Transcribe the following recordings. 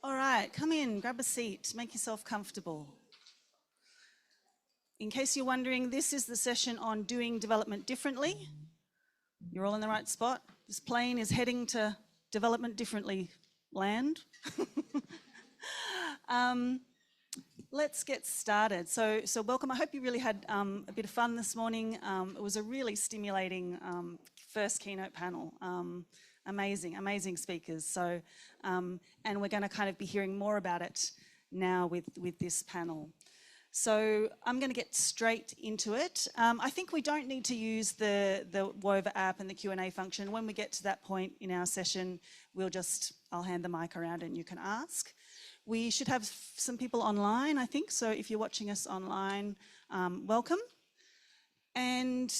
All right, come in, grab a seat, make yourself comfortable. In case you're wondering, this is the session on doing development differently. You're all in the right spot. This plane is heading to development differently land. Let's get started. So welcome. I hope you really had a bit of fun this morning. It was a really stimulating first keynote panel. Amazing speakers. So, and we're going to kind of be hearing more about it now with this panel. So I'm going to get straight into it. I think we don't need to use the Wova app and the Q&A function. When we get to that point in our session, I'll hand the mic around and you can ask. We should have some people online, I think. So if you're watching us online, welcome. And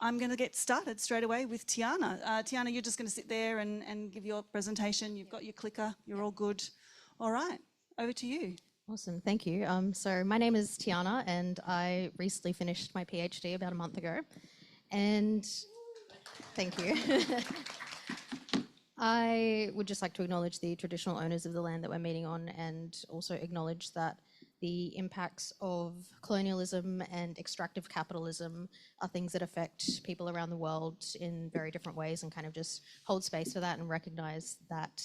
I'm going to get started straight away with Tiana. Tiana, you're just going to sit there and give your presentation. You've got your clicker. You're all good. All right, over to you. Awesome, thank you. So my name is Tiana and I recently finished my PhD about a month ago. And thank you. I would just like to acknowledge the traditional owners of the land that we're meeting on and also acknowledge that the impacts of colonialism and extractive capitalism are things that affect people around the world in very different ways, and kind of just hold space for that and recognize that.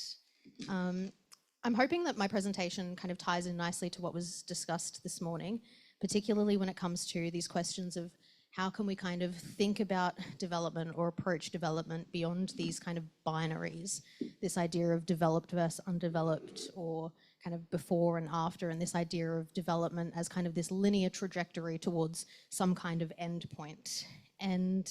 I'm hoping that my presentation kind of ties in nicely to what was discussed this morning, particularly when it comes to these questions of how can we kind of think about development or approach development beyond these kind of binaries, this idea of developed versus undeveloped, or kind of before and after, and this idea of development as kind of this linear trajectory towards some kind of end point. And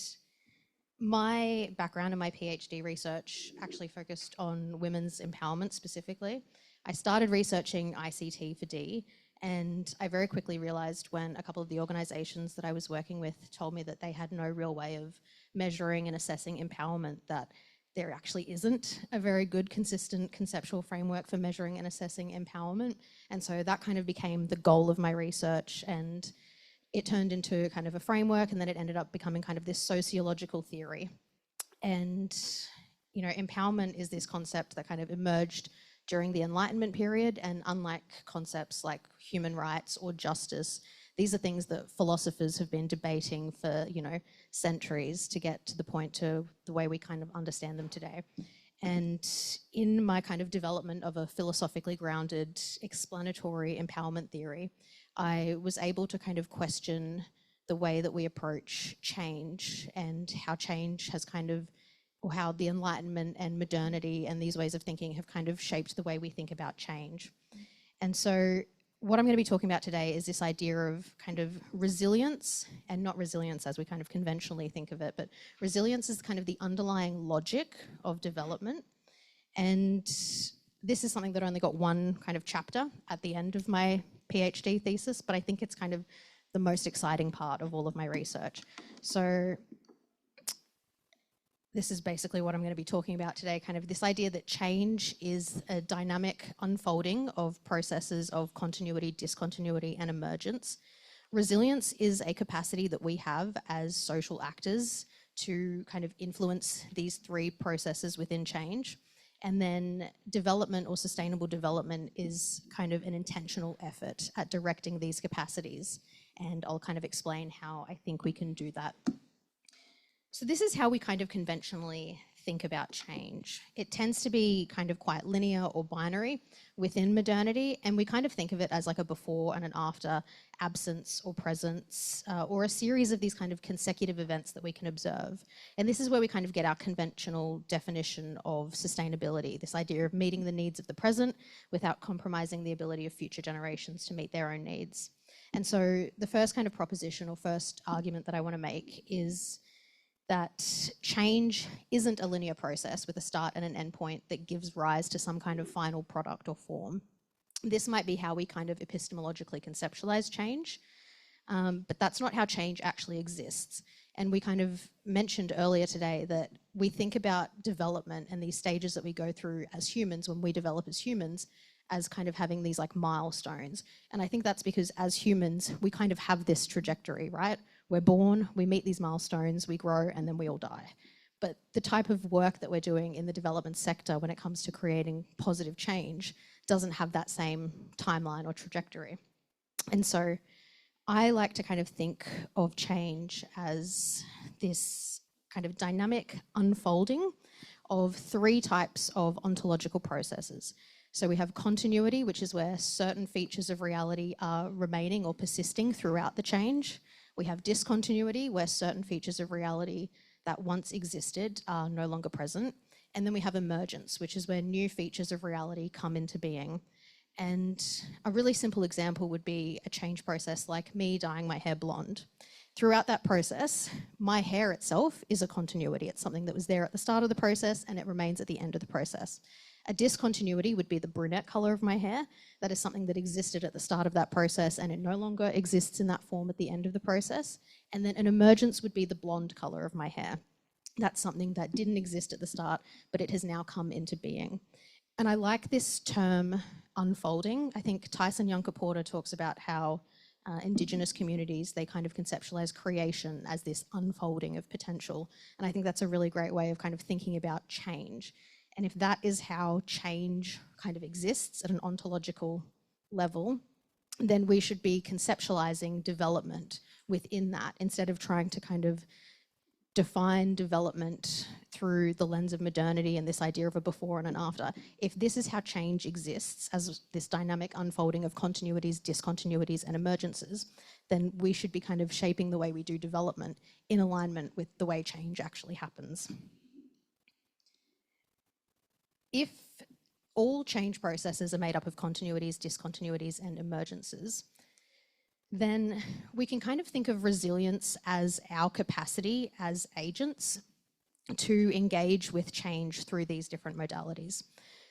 my background in my PhD research actually focused on women's empowerment specifically. I started researching ICT for D, and I very quickly realized when a couple of the organizations that I was working with told me that they had no real way of measuring and assessing empowerment, that there actually isn't a very good, consistent conceptual framework for measuring and assessing empowerment. And so that kind of became the goal of my research, and it turned into kind of a framework, and then it ended up becoming kind of this sociological theory. And, you know, empowerment is this concept that kind of emerged during the Enlightenment period, and unlike concepts like human rights or justice, these are things that philosophers have been debating for, you know, centuries to get to the point to the way we kind of understand them today. And in my kind of development of a philosophically grounded explanatory empowerment theory, I was able to kind of question the way that we approach change, and how change has kind of, or how the Enlightenment and modernity and these ways of thinking have kind of shaped the way we think about change. And so what I'm going to be talking about today is this idea of kind of resilience, and not resilience as we kind of conventionally think of it, but resilience is kind of the underlying logic of development. And this is something that only got one kind of chapter at the end of my PhD thesis, but I think it's kind of the most exciting part of all of my research. So this is basically what I'm going to be talking about today, kind of this idea that change is a dynamic unfolding of processes of continuity, discontinuity, and emergence. Resilience is a capacity that we have as social actors to kind of influence these three processes within change. And then development, or sustainable development, is kind of an intentional effort at directing these capacities. And I'll kind of explain how I think we can do that. So this is how we kind of conventionally think about change. It tends to be kind of quite linear or binary within modernity, and we kind of think of it as like a before and an after, absence or presence, or a series of these kind of consecutive events that we can observe. And this is where we kind of get our conventional definition of sustainability, this idea of meeting the needs of the present without compromising the ability of future generations to meet their own needs. And so the first kind of proposition or first argument that I want to make is that change isn't a linear process with a start and an end point that gives rise to some kind of final product or form. This might be how we kind of epistemologically conceptualize change, but that's not how change actually exists. And we kind of mentioned earlier today that we think about development and these stages that we go through as humans, when we develop as humans, as kind of having these like milestones. And I think that's because as humans, we kind of have this trajectory, right? We're born, we meet these milestones, we grow, and then we all die. But the type of work that we're doing in the development sector when it comes to creating positive change doesn't have that same timeline or trajectory. And so I like to kind of think of change as this kind of dynamic unfolding of three types of ontological processes. So we have continuity, which is where certain features of reality are remaining or persisting throughout the change. We have discontinuity, where certain features of reality that once existed are no longer present. And then we have emergence, which is where new features of reality come into being. And a really simple example would be a change process like me dyeing my hair blonde. Throughout that process, my hair itself is a continuity. It's something that was there at the start of the process and it remains at the end of the process. A discontinuity would be the brunette colour of my hair. That is something that existed at the start of that process and it no longer exists in that form at the end of the process. And then an emergence would be the blonde colour of my hair. That's something that didn't exist at the start, but it has now come into being. And I like this term unfolding. I think Tyson Yunkaporta talks about how Indigenous communities, they kind of conceptualize creation as this unfolding of potential. And I think that's a really great way of kind of thinking about change. And if that is how change kind of exists at an ontological level, then we should be conceptualizing development within that instead of trying to kind of define development through the lens of modernity and this idea of a before and an after. If this is how change exists as this dynamic unfolding of continuities, discontinuities and emergences, then we should be kind of shaping the way we do development in alignment with the way change actually happens. If all change processes are made up of continuities, discontinuities and emergences, then we can kind of think of resilience as our capacity as agents to engage with change through these different modalities.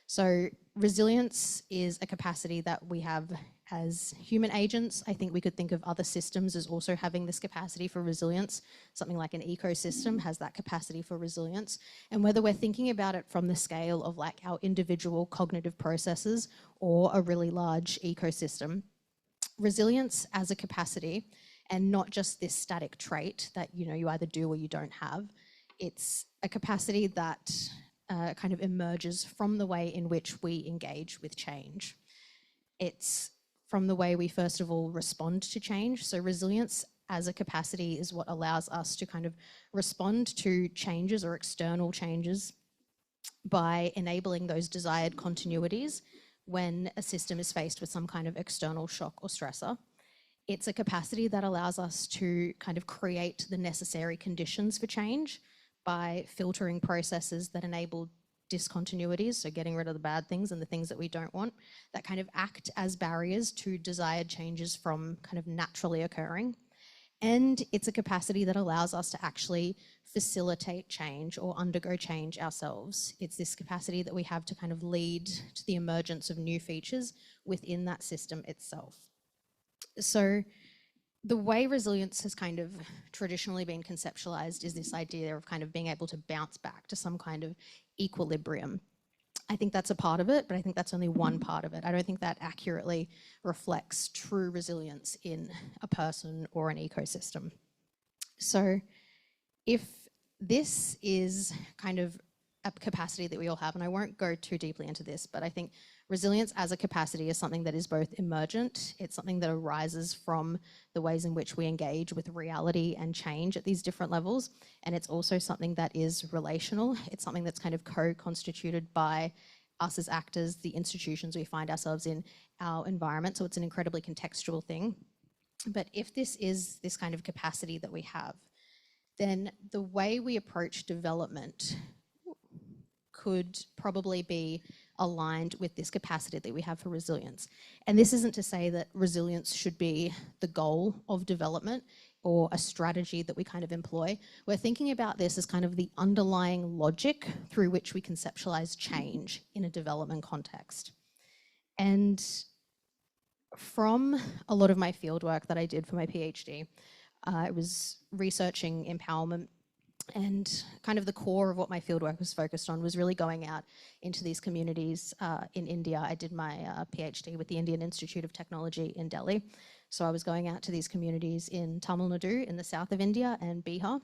So resilience is a capacity that we have as human agents. I think we could think of other systems as also having this capacity for resilience. Something like an ecosystem has that capacity for resilience. And whether we're thinking about it from the scale of like our individual cognitive processes or a really large ecosystem, resilience as a capacity and not just this static trait that you either do or you don't have. It's a capacity that kind of emerges from the way in which we engage with change. It's from the way we first of all respond to change. So resilience as a capacity is what allows us to kind of respond to changes or external changes by enabling those desired continuities when a system is faced with some kind of external shock or stressor. It's a capacity that allows us to kind of create the necessary conditions for change by filtering processes that enable discontinuities, so getting rid of the bad things and the things that we don't want, that kind of act as barriers to desired changes from kind of naturally occurring. And it's a capacity that allows us to actually facilitate change or undergo change ourselves. It's this capacity that we have to kind of lead to the emergence of new features within that system itself. So the way resilience has kind of traditionally been conceptualized is this idea of kind of being able to bounce back to some kind of equilibrium. I think that's a part of it, but I think that's only one part of it. I don't think that accurately reflects true resilience in a person or an ecosystem. So if this is kind of a capacity that we all have, and I won't go too deeply into this, but I think resilience as a capacity is something that is both emergent, it's something that arises from the ways in which we engage with reality and change at these different levels, and it's also something that is relational. It's something that's kind of co-constituted by us as actors, the institutions we find ourselves in, our environment, so it's an incredibly contextual thing. But if this is this kind of capacity that we have, then the way we approach development could probably be aligned with this capacity that we have for resilience. And this isn't to say that resilience should be the goal of development or a strategy that we kind of employ. We're thinking about this as kind of the underlying logic through which we conceptualize change in a development context. And from a lot of my fieldwork that I did for my PhD, I was researching empowerment, and kind of the core of what my fieldwork was focused on was really going out into these communities in India. I did my PhD with the Indian Institute of Technology in Delhi. So I was going out to these communities in Tamil Nadu in the south of India and Bihar.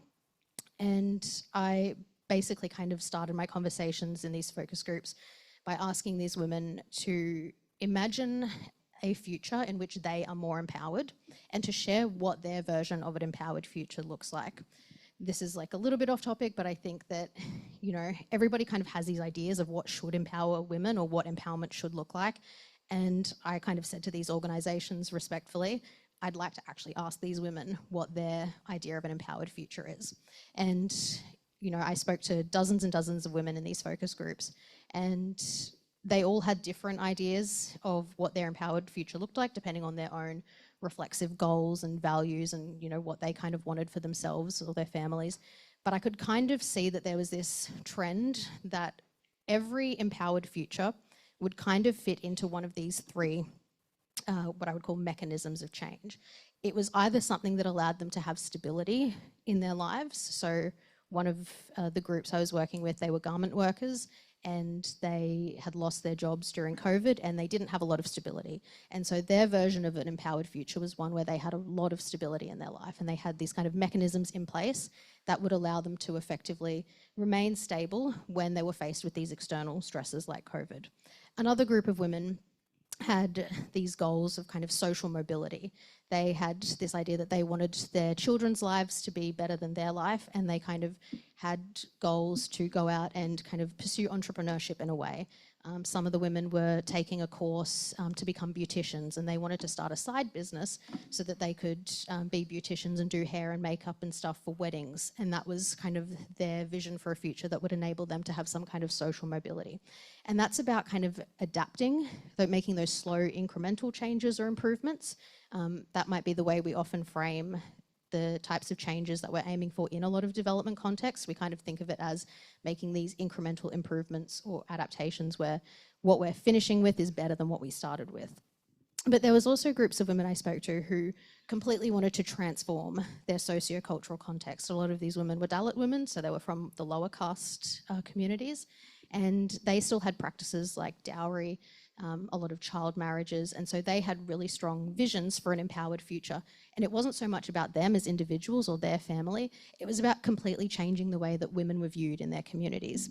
And I basically kind of started my conversations in these focus groups by asking these women to imagine a future in which they are more empowered and to share what their version of an empowered future looks like. This is like a little bit off topic, but I think that, you know, everybody kind of has these ideas of what should empower women or what empowerment should look like. And I kind of said to these organizations respectfully, I'd like to actually ask these women what their idea of an empowered future is. And, you know, I spoke to dozens and dozens of women in these focus groups, and they all had different ideas of what their empowered future looked like, depending on their own reflexive goals and values and, you know, what they kind of wanted for themselves or their families. But I could kind of see that there was this trend that every empowered future would kind of fit into one of these three, what I would call mechanisms of change. It was either something that allowed them to have stability in their lives. So one of the groups I was working with, they were garment workers, and they had lost their jobs during COVID and they didn't have a lot of stability. And so their version of an empowered future was one where they had a lot of stability in their life, and they had these kind of mechanisms in place that would allow them to effectively remain stable when they were faced with these external stresses like COVID. Another group of women had these goals of kind of social mobility. They had this idea that they wanted their children's lives to be better than their life, and they kind of had goals to go out and kind of pursue entrepreneurship in a way. Some of the women were taking a course to become beauticians, and they wanted to start a side business so that they could be beauticians and do hair and makeup and stuff for weddings. And that was kind of their vision for a future that would enable them to have some kind of social mobility. And that's about kind of adapting, making those slow incremental changes or improvements. That might be the way we often frame the types of changes that we're aiming for in a lot of development contexts. We kind of think of it as making these incremental improvements or adaptations where what we're finishing with is better than what we started with. But there was also groups of women I spoke to who completely wanted to transform their socio-cultural context. A lot of these women were Dalit women, so they were from the lower caste communities, and they still had practices like dowry, a lot of child marriages, and so they had really strong visions for an empowered future. And it wasn't so much about them as individuals or their family, it was about completely changing the way that women were viewed in their communities.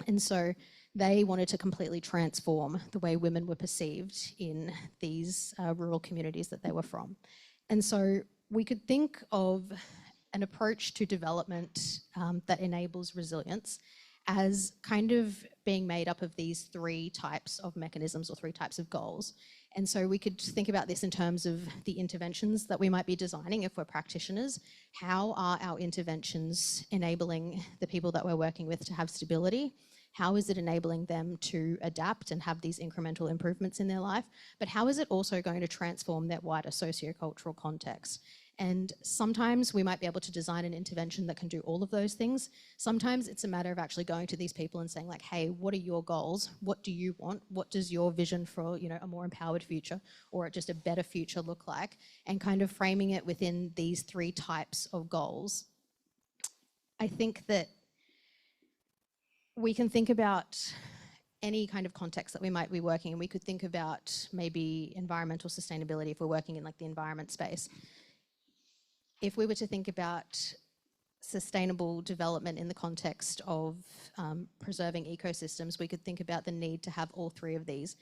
And so they wanted to completely transform the way women were perceived in these rural communities that they were from. And so we could think of an approach to development that enables resilience as kind of being made up of these three types of mechanisms or three types of goals. And so we could think about this in terms of the interventions that we might be designing if we're practitioners. How are our interventions enabling the people that we're working with to have stability? How is it enabling them to adapt and have these incremental improvements in their life? But how is it also going to transform their wider sociocultural context? And sometimes we might be able to design an intervention that can do all of those things. Sometimes it's a matter of actually going to these people and saying like, hey, what are your goals? What do you want? What does your vision for, you know, a more empowered future or just a better future look like? And kind of framing it within these three types of goals. I think that we can think about any kind of context that we might be working in. We could think about maybe environmental sustainability if we're working in like the environment space. If we were to think about sustainable development in the context of preserving ecosystems, we could think about the need to have all three of these.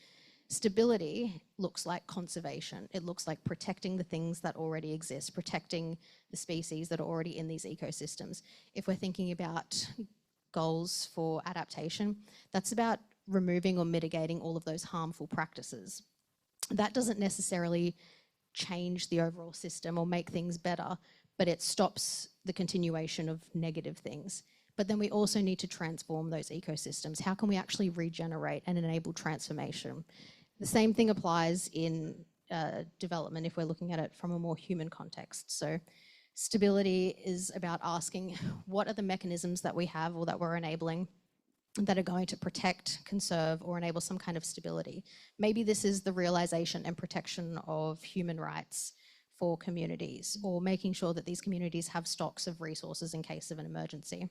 Stability looks like conservation. It looks like protecting the things that already exist, protecting the species that are already in these ecosystems. If we're thinking about goals for adaptation, that's about removing or mitigating all of those harmful practices. That doesn't necessarily change the overall system or make things better, but it stops the continuation of negative things. But then we also need to transform those ecosystems. How can we actually regenerate and enable transformation? The same thing applies in development if we're looking at it from a more human context. So stability is about asking what are the mechanisms that we have or that we're enabling that are going to protect, conserve, or enable some kind of stability. Maybe this is the realization and protection of human rights for communities, or making sure that these communities have stocks of resources in case of an emergency.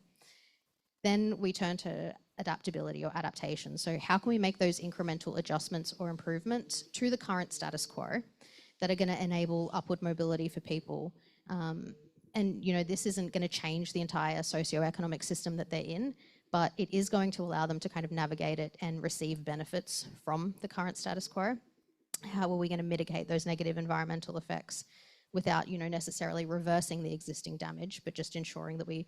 Then we turn to adaptability or adaptation. So how can we make those incremental adjustments or improvements to the current status quo that are going to enable upward mobility for people And, this isn't going to change the entire socioeconomic system that they're in, but it is going to allow them to kind of navigate it and receive benefits from the current status quo. How are we going to mitigate those negative environmental effects without, necessarily reversing the existing damage, but just ensuring that we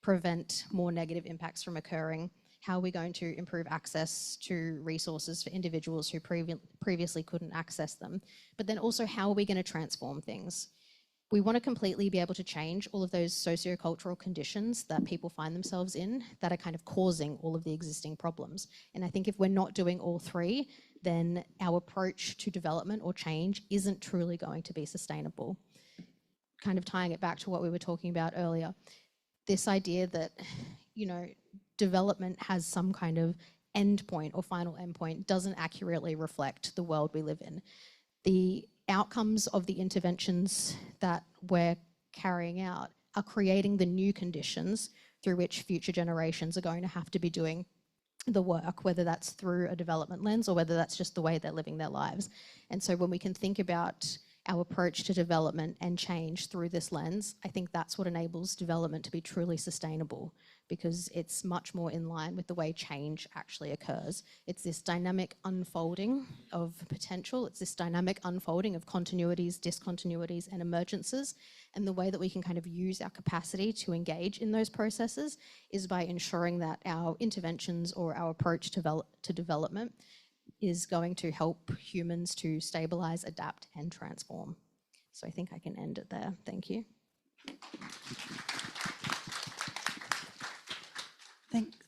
prevent more negative impacts from occurring? How are we going to improve access to resources for individuals who previously couldn't access them? But then also, how are we going to transform things? We want to completely be able to change all of those sociocultural conditions that people find themselves in that are kind of causing all of the existing problems. And I think if we're not doing all three, then our approach to development or change isn't truly going to be sustainable. Kind of tying it back to what we were talking about earlier, this idea that, development has some kind of endpoint or final endpoint doesn't accurately reflect the world we live in. The outcomes of the interventions that we're carrying out are creating the new conditions through which future generations are going to have to be doing the work, whether that's through a development lens or whether that's just the way they're living their lives. And so when we can think about our approach to development and change through this lens, I think that's what enables development to be truly sustainable, because it's much more in line with the way change actually occurs. It's this dynamic unfolding of potential. It's this dynamic unfolding of continuities, discontinuities, and emergences. And the way that we can kind of use our capacity to engage in those processes is by ensuring that our interventions or our approach to development is going to help humans to stabilize, adapt, and transform. So I think I can end it there. Thank you.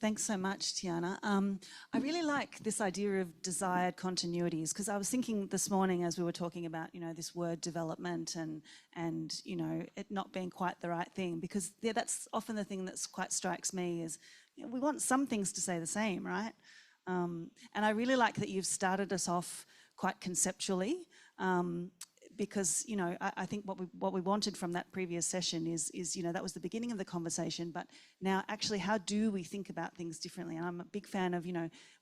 Thanks so much, Tiana. I really like this idea of desired continuities, because I was thinking this morning as we were talking about, this word development and it not being quite the right thing, because that's often the thing that quite strikes me is we want some things to stay the same, right? And I really like that you've started us off quite conceptually, because I think what we wanted from that previous session is that was the beginning of the conversation, but now actually how do we think about things differently? And I'm a big fan of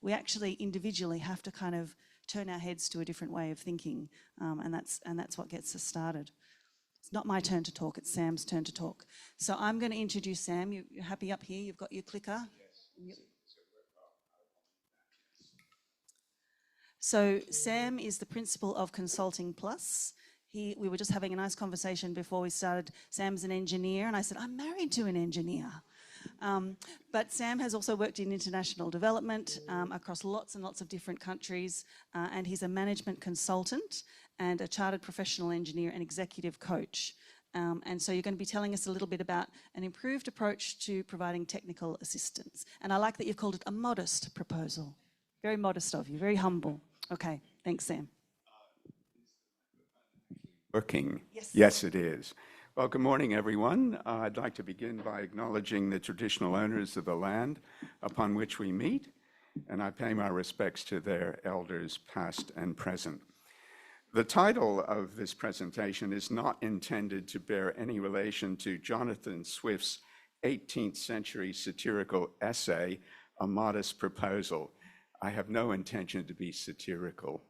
we actually individually have to kind of turn our heads to a different way of thinking, and that's what gets us started. It's not my turn to talk, it's Sam's turn to talk. So I'm going to introduce Sam. You're happy up here? You've got your clicker? Yes. So Sam is the principal of Consulting Plus. We were just having a nice conversation before we started. Sam's an engineer, and I said, I'm married to an engineer. But Sam has also worked in international development across lots and lots of different countries, and he's a management consultant and a chartered professional engineer and executive coach. And so you're going to be telling us a little bit about an improved approach to providing technical assistance. And I like that you've called it a modest proposal. Very modest of you, very humble. Okay, thanks, Sam. Working? Yes. Yes, it is. Well, good morning, everyone. I'd like to begin by acknowledging the traditional owners of the land upon which we meet, and I pay my respects to their elders, past and present. The title of this presentation is not intended to bear any relation to Jonathan Swift's 18th century satirical essay, A Modest Proposal. I have no intention to be satirical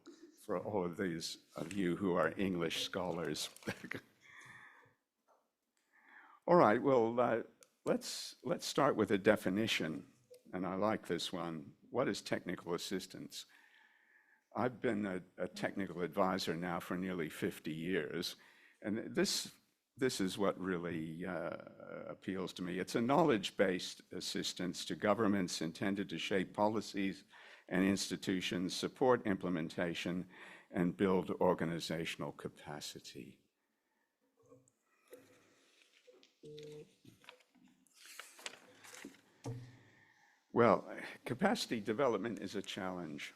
for all of these of you who are English scholars. All right, well, let's start with a definition, and I like this one. What is technical assistance? I've been a technical advisor now for nearly 50 years, and this is what really appeals to me. It's a knowledge-based assistance to governments intended to shape policies and institutions, support implementation, and build organizational capacity. Well, capacity development is a challenge,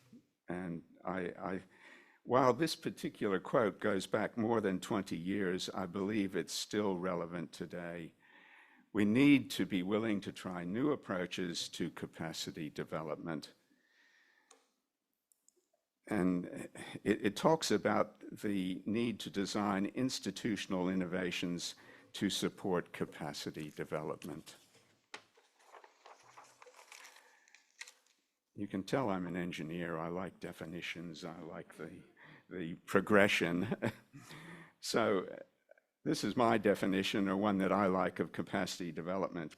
and while this particular quote goes back more than 20 years, I believe it's still relevant today. We need to be willing to try new approaches to capacity development. And it talks about the need to design institutional innovations to support capacity development. You can tell I'm an engineer. I like definitions. I like the progression. So This is my definition, or one that I like, of capacity development.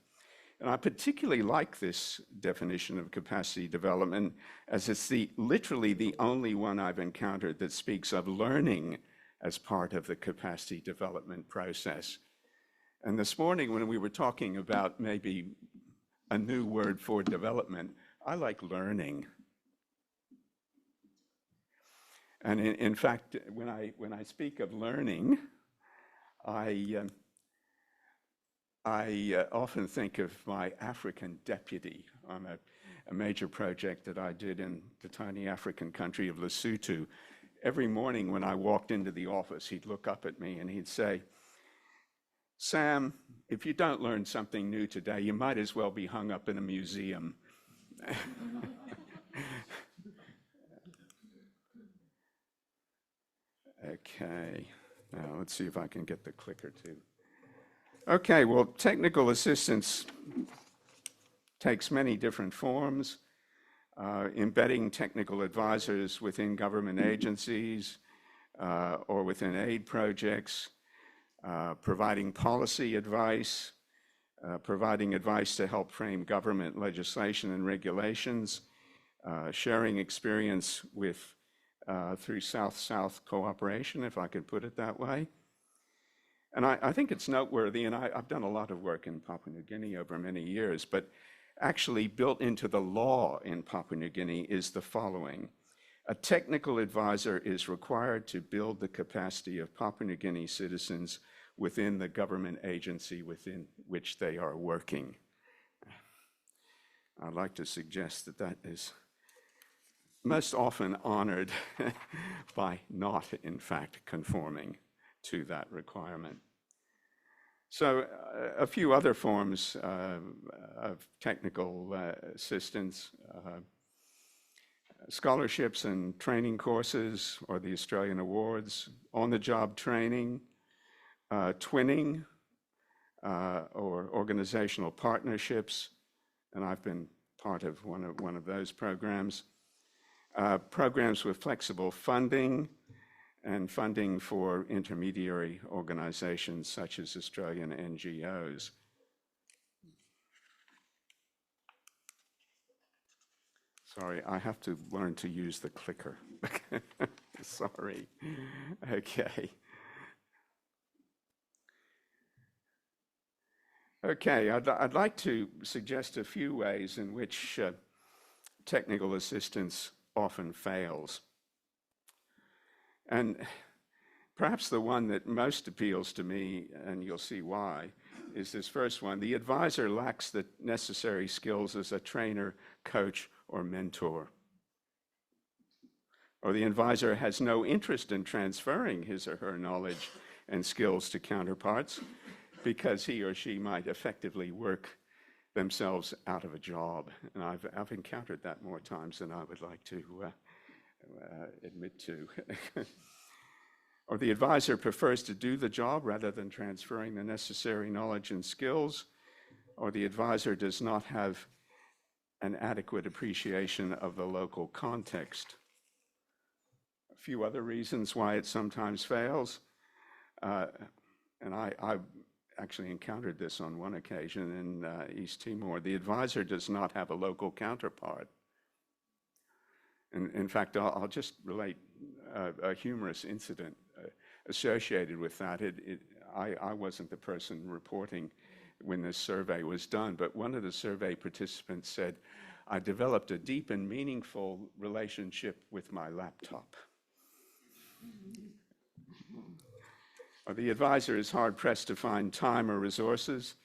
And I particularly like this definition of capacity development, as it's literally the only one I've encountered that speaks of learning as part of the capacity development process. And this morning, when we were talking about maybe a new word for development, I like learning. And in fact, when I speak of learning, I often think of my African deputy on a major project that I did in the tiny African country of Lesotho. Every morning when I walked into the office, he'd look up at me and he'd say, "Sam, if you don't learn something new today, you might as well be hung up in a museum." Okay, now let's see if I can get the clicker too. Okay, well, technical assistance takes many different forms. Embedding technical advisors within government agencies or within aid projects, providing policy advice, providing advice to help frame government legislation and regulations, sharing experience with through South-South cooperation, if I could put it that way. And I think it's noteworthy, and I've done a lot of work in Papua New Guinea over many years, but actually built into the law in Papua New Guinea is the following. A technical advisor is required to build the capacity of Papua New Guinea citizens within the government agency within which they are working. I'd like to suggest that that is most often honored by not, in fact, conforming to that requirement. So a few other forms of technical assistance, scholarships and training courses, or the Australian Awards, on-the-job training, twinning, or organizational partnerships, and I've been part of one of those programs. Programs with flexible funding, and funding for intermediary organizations such as Australian NGOs. Sorry, I have to learn to use the clicker. Sorry. Okay. Okay, I'd like to suggest a few ways in which technical assistance often fails. And perhaps the one that most appeals to me, and you'll see why, is this first one. The advisor lacks the necessary skills as a trainer, coach, or mentor. Or the advisor has no interest in transferring his or her knowledge and skills to counterparts because he or she might effectively work themselves out of a job. And I've encountered that more times than I would like to admit to. Or the advisor prefers to do the job rather than transferring the necessary knowledge and skills, or the advisor does not have an adequate appreciation of the local context. A few other reasons why it sometimes fails, and I've actually encountered this on one occasion in East Timor. The advisor does not have a local counterpart. In fact, I'll just relate a humorous incident associated with that. I wasn't the person reporting when this survey was done, but one of the survey participants said, "I developed a deep and meaningful relationship with my laptop." Or the advisor is hard-pressed to find time or resources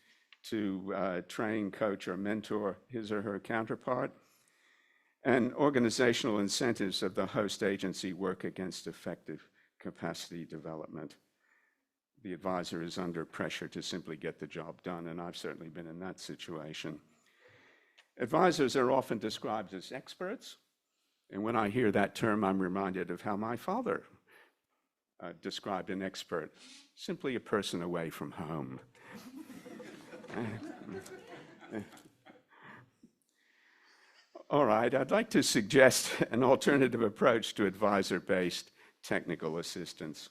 to train, coach, or mentor his or her counterpart. And organizational incentives of the host agency work against effective capacity development. The advisor is under pressure to simply get the job done, and I've certainly been in that situation. Advisors are often described as experts, and when I hear that term, I'm reminded of how my father described an expert: simply a person away from home. All right, I'd like to suggest an alternative approach to advisor-based technical assistance.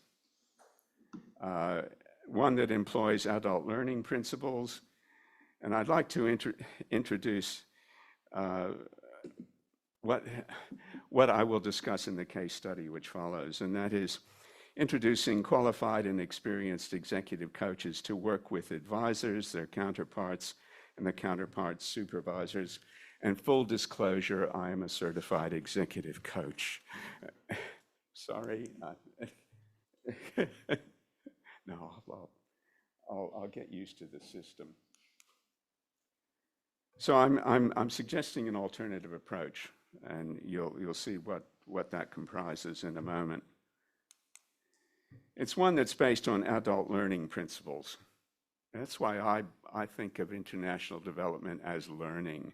one that employs adult learning principles. And I'd like to introduce what I will discuss in the case study which follows, and that is introducing qualified and experienced executive coaches to work with advisors, their counterparts, and the counterparts' supervisors. And full disclosure, I am a certified executive coach. Sorry. No, I'll get used to the system. So I'm suggesting an alternative approach, and you'll see what that comprises in a moment. It's one that's based on adult learning principles. That's why I think of international development as learning,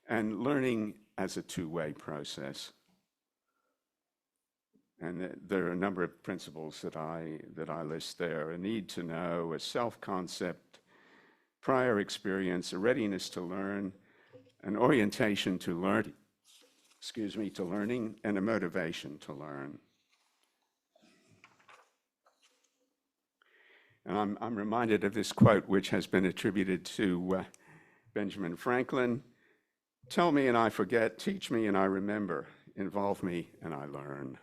and learning as a two-way process. And there are a number of principles that I list there: a need to know, a self-concept, prior experience, a readiness to learn, an orientation to learning, and a motivation to learn. And I'm reminded of this quote, which has been attributed to Benjamin Franklin: "Tell me and I forget, teach me and I remember, involve me and I learn."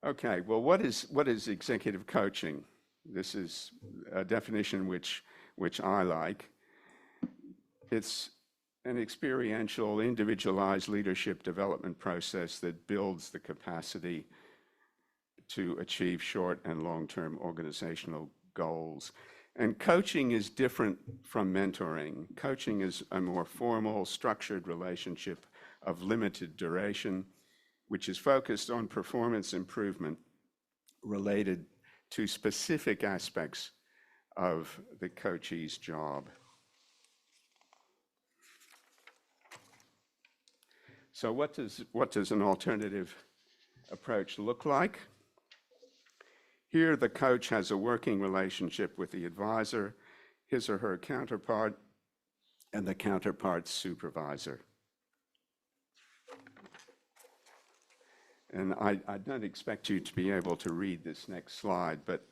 Okay, well, what is executive coaching? This is a definition which I like. It's an experiential, individualized leadership development process that builds the capacity to achieve short and long-term organizational goals. And coaching is different from mentoring. Coaching is a more formal, structured relationship of limited duration, which is focused on performance improvement related to specific aspects of the coachee's job. So what does an alternative approach look like? Here, the coach has a working relationship with the advisor, his or her counterpart, and the counterpart's supervisor. And I don't expect you to be able to read this next slide, but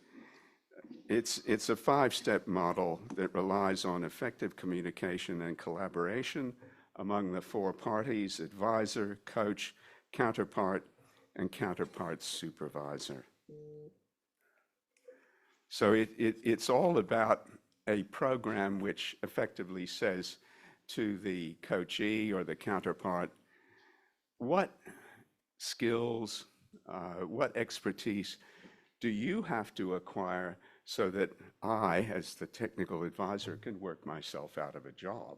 it's a 5-step model that relies on effective communication and collaboration among the 4 parties: advisor, coach, counterpart, and counterpart's supervisor. So it's all about a program which effectively says to the coachee or the counterpart, what skills, what expertise do you have to acquire so that I, as the technical advisor, can work myself out of a job?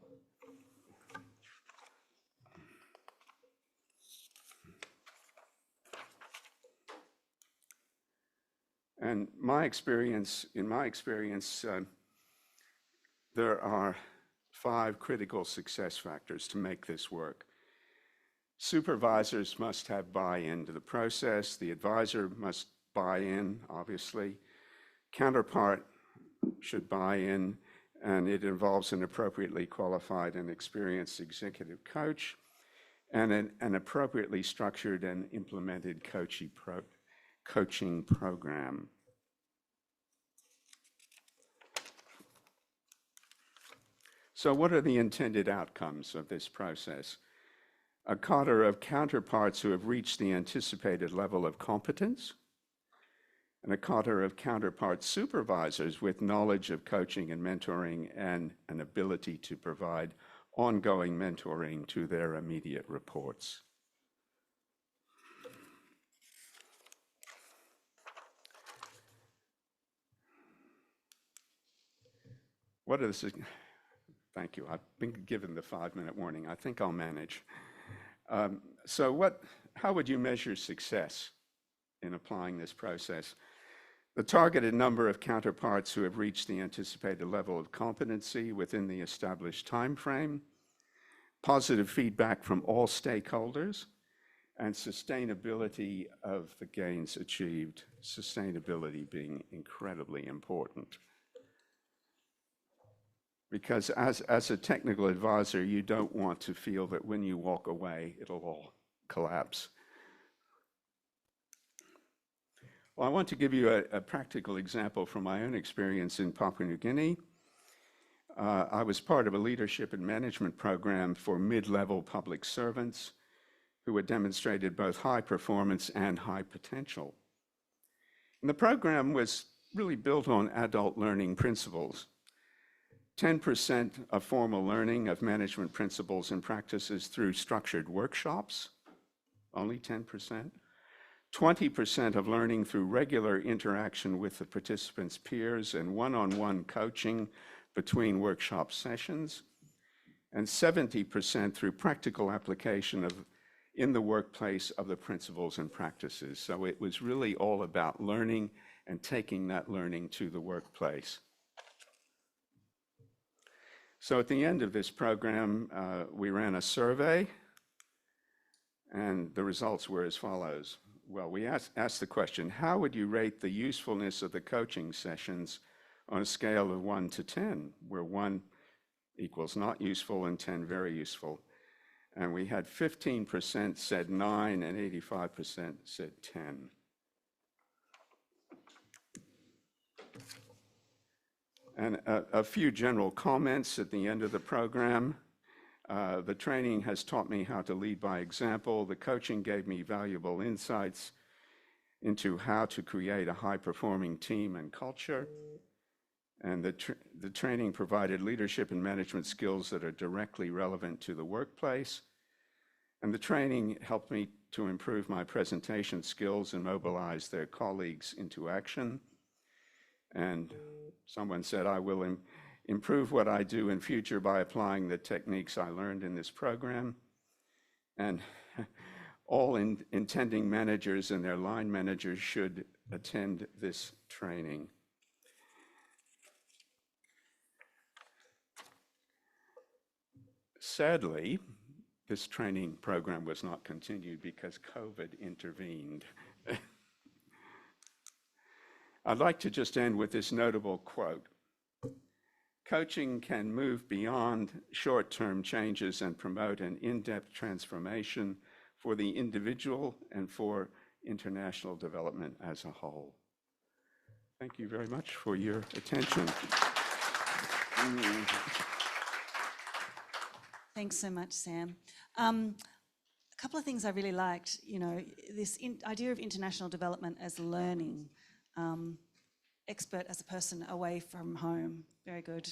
And in my experience, there are 5 critical success factors to make this work. Supervisors must have buy-in to the process. The advisor must buy in, obviously. Counterpart should buy in, and it involves an appropriately qualified and experienced executive coach and an appropriately structured and implemented coaching program. So what are the intended outcomes of this process? A cadre of counterparts who have reached the anticipated level of competence, and a cadre of counterpart supervisors with knowledge of coaching and mentoring and an ability to provide ongoing mentoring to their immediate reports. What are the... Thank you. I've been given the 5-minute warning. I think I'll manage. How would you measure success in applying this process? The targeted number of counterparts who have reached the anticipated level of competency within the established time frame, positive feedback from all stakeholders, and sustainability of the gains achieved, sustainability being incredibly important. Because as a technical advisor, you don't want to feel that when you walk away, it'll all collapse. Well, I want to give you a practical example from my own experience in Papua New Guinea. I was part of a leadership and management program for mid-level public servants who had demonstrated both high performance and high potential. And the program was really built on adult learning principles. 10% of formal learning of management principles and practices through structured workshops, only 10%. 20% of learning through regular interaction with the participants' peers and one-on-one coaching between workshop sessions, and 70% through practical application in the workplace of the principles and practices. So it was really all about learning and taking that learning to the workplace. So at the end of this program, we ran a survey, and the results were as follows. Well, we asked the question, how would you rate the usefulness of the coaching sessions on a scale of 1 to 10, where 1 equals not useful and 10 very useful? And we had 15% said 9 and 85% said 10. And a few general comments at the end of the program. The training has taught me how to lead by example. The coaching gave me valuable insights into how to create a high-performing team and culture. And the training provided leadership and management skills that are directly relevant to the workplace. And the training helped me to improve my presentation skills and mobilize their colleagues into action. And someone said, I will improve what I do in future by applying the techniques I learned in this program. And all intending managers and their line managers should attend this training. Sadly, this training program was not continued because COVID intervened. I'd like to just end with this notable quote. Coaching can move beyond short-term changes and promote an in-depth transformation for the individual and for international development as a whole. Thank you very much for your attention. Thanks so much, Sam. A couple of things I really liked, this idea of international development as learning. Expert as a person away from home. Very good.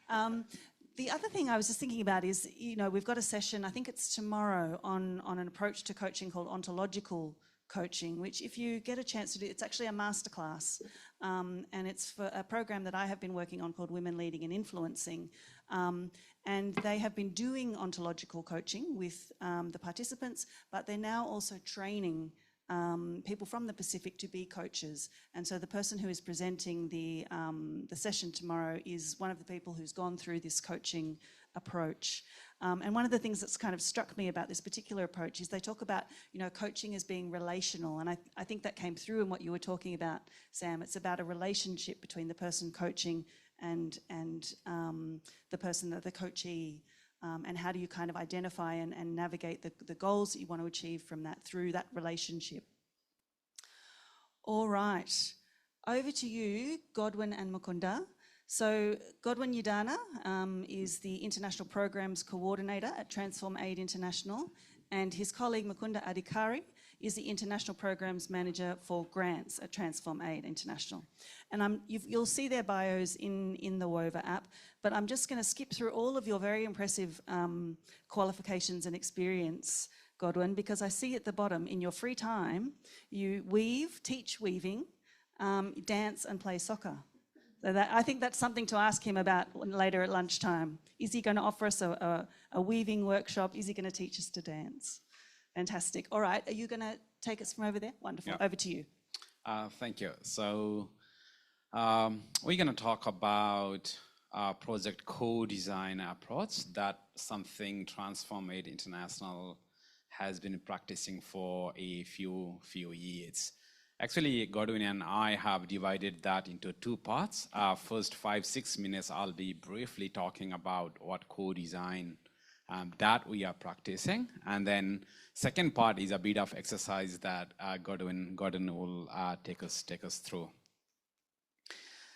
The other thing I was just thinking about is, we've got a session, I think it's tomorrow, on an approach to coaching called ontological coaching, which if you get a chance to do, it's actually a masterclass. And it's for a program that I have been working on called Women Leading and Influencing. And they have been doing ontological coaching with the participants, but they're now also training people from the Pacific to be coaches. And so the person who is presenting the session tomorrow is one of the people who's gone through this coaching approach. And one of the things that's kind of struck me about this particular approach is they talk about, coaching as being relational. And I think that came through in what you were talking about, Sam. It's about a relationship between the person coaching and the person, the coachee. And how do you kind of identify and navigate the goals that you want to achieve from that through that relationship. All right, over to you, Godwin and Mukunda. So Godwin Yudana is the International Programs Coordinator at Transform Aid International, and his colleague Mukunda Adhikari is the International Programs Manager for Grants at Transform Aid International. And you'll see their bios in the WOVA app, but I'm just going to skip through all of your very impressive qualifications and experience, Godwin, because I see at the bottom, in your free time, you teach weaving, dance and play soccer. So I think that's something to ask him about later at lunchtime. Is he going to offer us a weaving workshop? Is he going to teach us to dance? Fantastic. All right, are you going to take us from over there? Wonderful. Yeah. Over to you. Thank you. So we're going to talk about project co-design approach. That's something Transform Aid International has been practicing for a few years. Actually, Godwin and I have divided that into two parts. First 5-6 minutes, I'll be briefly talking about what co-design That we are practicing. And then second part is a bit of exercise that Godwin will take us through.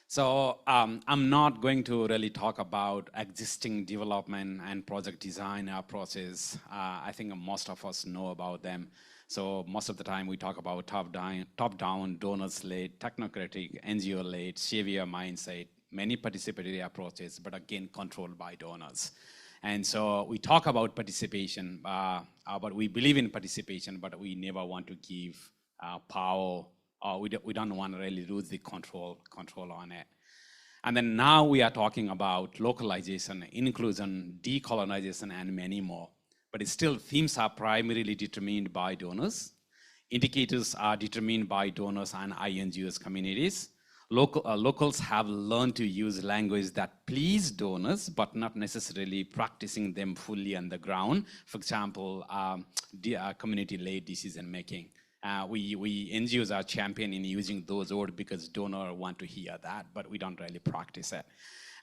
So I'm not going to really talk about existing development and project design approaches. I think most of us know about them. So most of the time we talk about top-down, donors-led, technocratic, NGO-led, savior mindset, many participatory approaches, but again, controlled by donors. And so we talk about participation, but we believe in participation, but we never want to give power, or we don't want to really lose the control on it. And then now we are talking about localization, inclusion, decolonization, and many more. But still, themes are primarily determined by donors. Indicators are determined by donors and INGOs communities. Locals have learned to use language that please donors, but not necessarily practicing them fully on the ground. For example, community-led decision-making. We NGOs are champion in using those words because donors want to hear that, but we don't really practice it.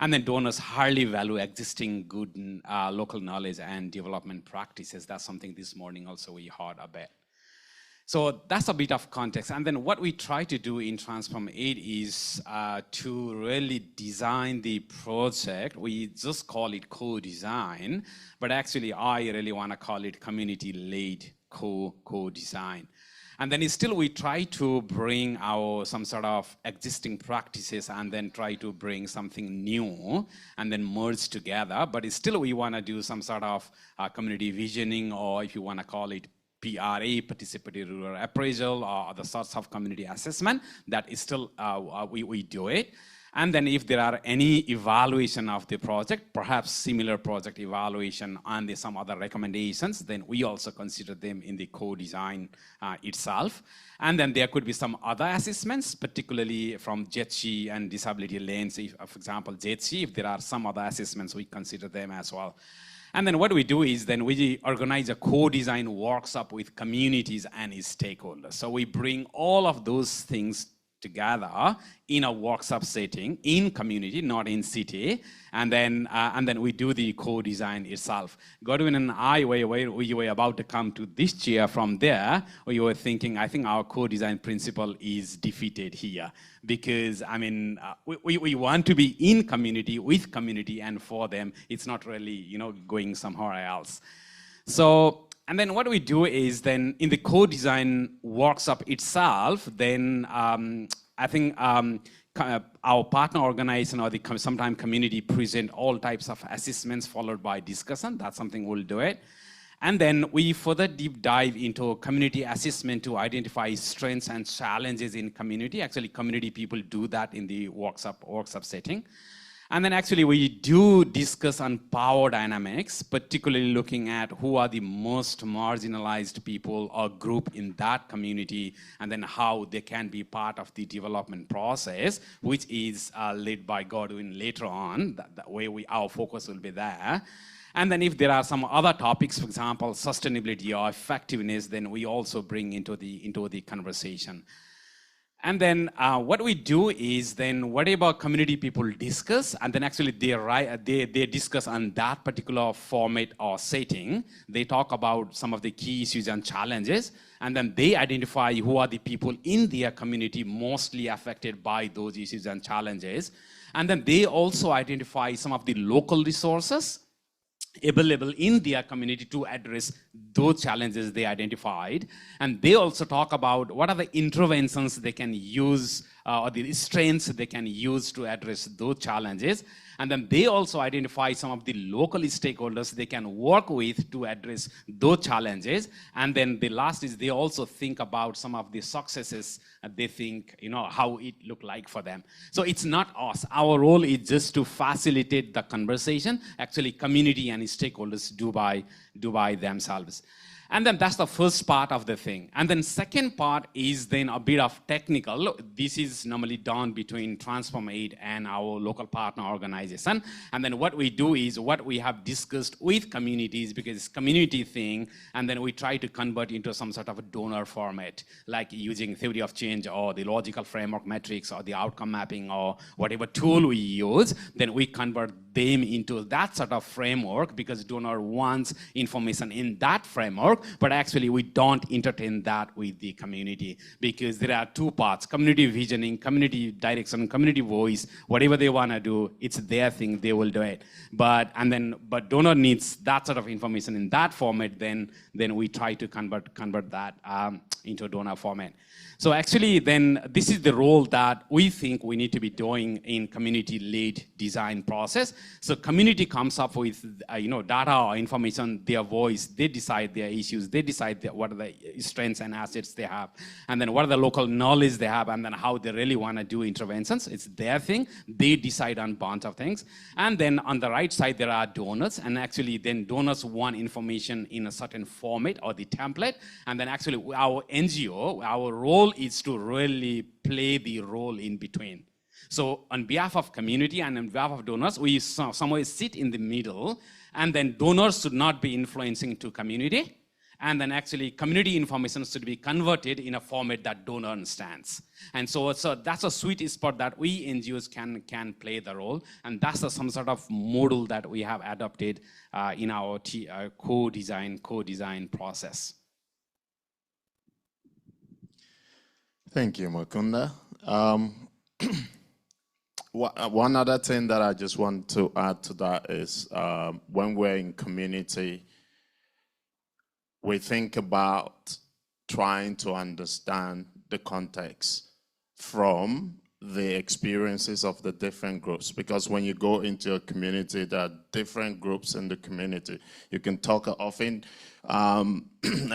And then donors highly value existing good local knowledge and development practices. That's something this morning also we heard a bit. So that's a bit of context. And then what we try to do in Transform 8 is to really design the project. We just call it co-design, but actually I really want to call it community-led co-design. And then still we try to bring some sort of existing practices and then try to bring something new and then merge together. But still we want to do some sort of community visioning, or if you want to call it PRA, participatory rural appraisal, or other sorts of community assessment, that is still, we do it. And then if there are any evaluation of the project, perhaps similar project evaluation and some other recommendations, then we also consider them in the co-design itself. And then there could be some other assessments, particularly from JETSI and disability lens. If, for example, JETSI, if there are some other assessments, we consider them as well. And then what we do is then we organize a co-design workshop with communities and stakeholders. So we bring all of those things together in a workshop setting, in community, not in city, and then we do the co-design itself. Godwin and I, we were about to come to this chair from there, we were thinking, I think our co-design principle is defeated here, because I mean, we want to be in community, with community, and for them. It's not really, going somewhere else. So. And then what we do is then in the co-design workshop itself, then I think our partner organization or the sometime community present all types of assessments followed by discussion. That's something we'll do it. And then we further deep dive into community assessment to identify strengths and challenges in community. Actually, community people do that in the workshop setting. And then actually we do discuss on power dynamics, particularly looking at who are the most marginalized people or group in that community, and then how they can be part of the development process, which is led by Godwin later on. That way our focus will be there. And then if there are some other topics, for example, sustainability or effectiveness, then we also bring into the conversation. And then what we do is then whatever community people discuss, and then actually they discuss on that particular format or setting. They talk about some of the key issues and challenges, and then they identify who are the people in their community mostly affected by those issues and challenges. And then they also identify some of the local resources available in their community to address those challenges they identified. And they also talk about what are the interventions they can use or the strengths they can use to address those challenges. And then they also identify some of the local stakeholders they can work with to address those challenges. And then the last is they also think about some of the successes they think, how it looked like for them. So it's not us. Our role is just to facilitate the conversation. Actually, community and stakeholders do by themselves. And then that's the first part of the thing. And then second part is then a bit of technical. This is normally done between Transform 8 and our local partner organization. organization. And then what we do is what we have discussed with communities, because it's community thing, and then we try to convert into some sort of a donor format, like using theory of change or the logical framework metrics or the outcome mapping or whatever tool we use, then we convert them into that sort of framework, because donor wants information in that framework, but actually we don't entertain that with the community, because there are two parts: community visioning, community direction, community voice. Whatever they want to do, it's their thing, they will do it. But donor needs that sort of information in that format, then we try to convert that into a donor format. So actually then this is the role that we think we need to be doing in community-led design process. So community comes up with data or information, their voice, they decide their issues, they decide what are the strengths and assets they have, and then what are the local knowledge they have, and then how they really want to do interventions. It's their thing, they decide on a bunch of things. And then on the right side there are donors, and actually then donors want information in a certain format or the template, and then actually our NGO, our role is to really play the role in between. So on behalf of community and on behalf of donors, we somewhere sit in the middle, and then donors should not be influencing to community, and then actually community information should be converted in a format that donor understands. And so that's a sweet spot that we NGOs can play the role, and that's some sort of model that we have adopted in our co-design process. Thank you, Mukunda. One other thing that I just want to add to that is when we're in community, we think about trying to understand the context from the experiences of the different groups. Because when you go into a community, there are different groups in the community. You can talk often, and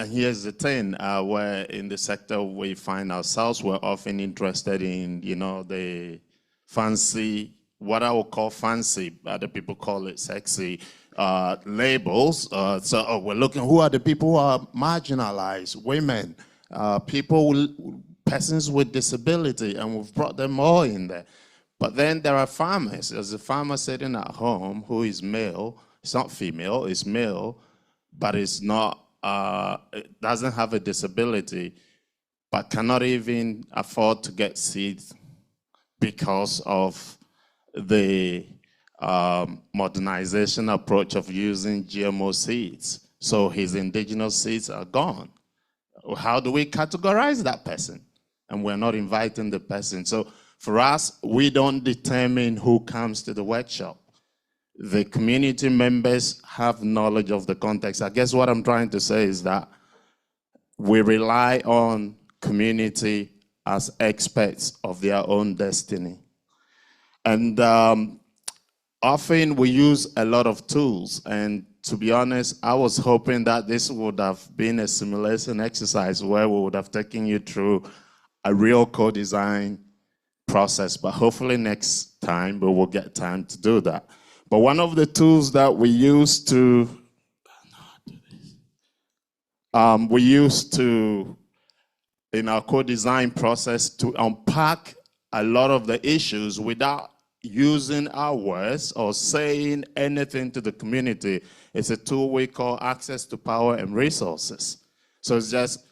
here's the thing, where in the sector we find ourselves, we're often interested in, the fancy, what I would call fancy, other people call it sexy, labels. So we're looking, who are the people who are marginalized? Women, persons with disability, and we've brought them all in there. But then there are farmers. There's a farmer sitting at home who is male. It's not female, it's male, but it's not, it doesn't have a disability, but cannot even afford to get seeds because of the modernization approach of using GMO seeds. So his indigenous seeds are gone. How do we categorize that person? And we're not inviting the person. So for us, we don't determine who comes to the workshop. The community members have knowledge of the context. I guess what I'm trying to say is that we rely on community as experts of their own destiny. And often we use a lot of tools. And to be honest, I was hoping that this would have been a simulation exercise where we would have taken you through a real co-design process. But hopefully next time we will get time to do that. But one of the tools that we use to, in our co-design process, to unpack a lot of the issues without using our words or saying anything to the community. It's a tool we call access to power and resources. So it's just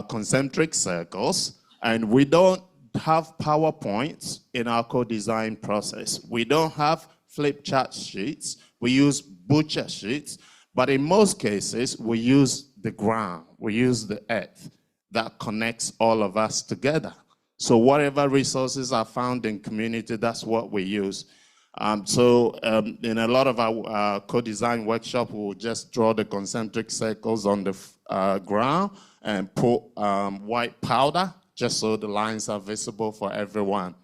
concentric circles, and we don't have PowerPoints in our co-design process. We don't have flip chart sheets. We use butcher sheets, but in most cases, we use the ground. We use the earth that connects all of us together. So whatever resources are found in community, that's what we use. In a lot of our co-design workshop, we'll just draw the concentric circles on the ground and put white powder, just so the lines are visible for everyone.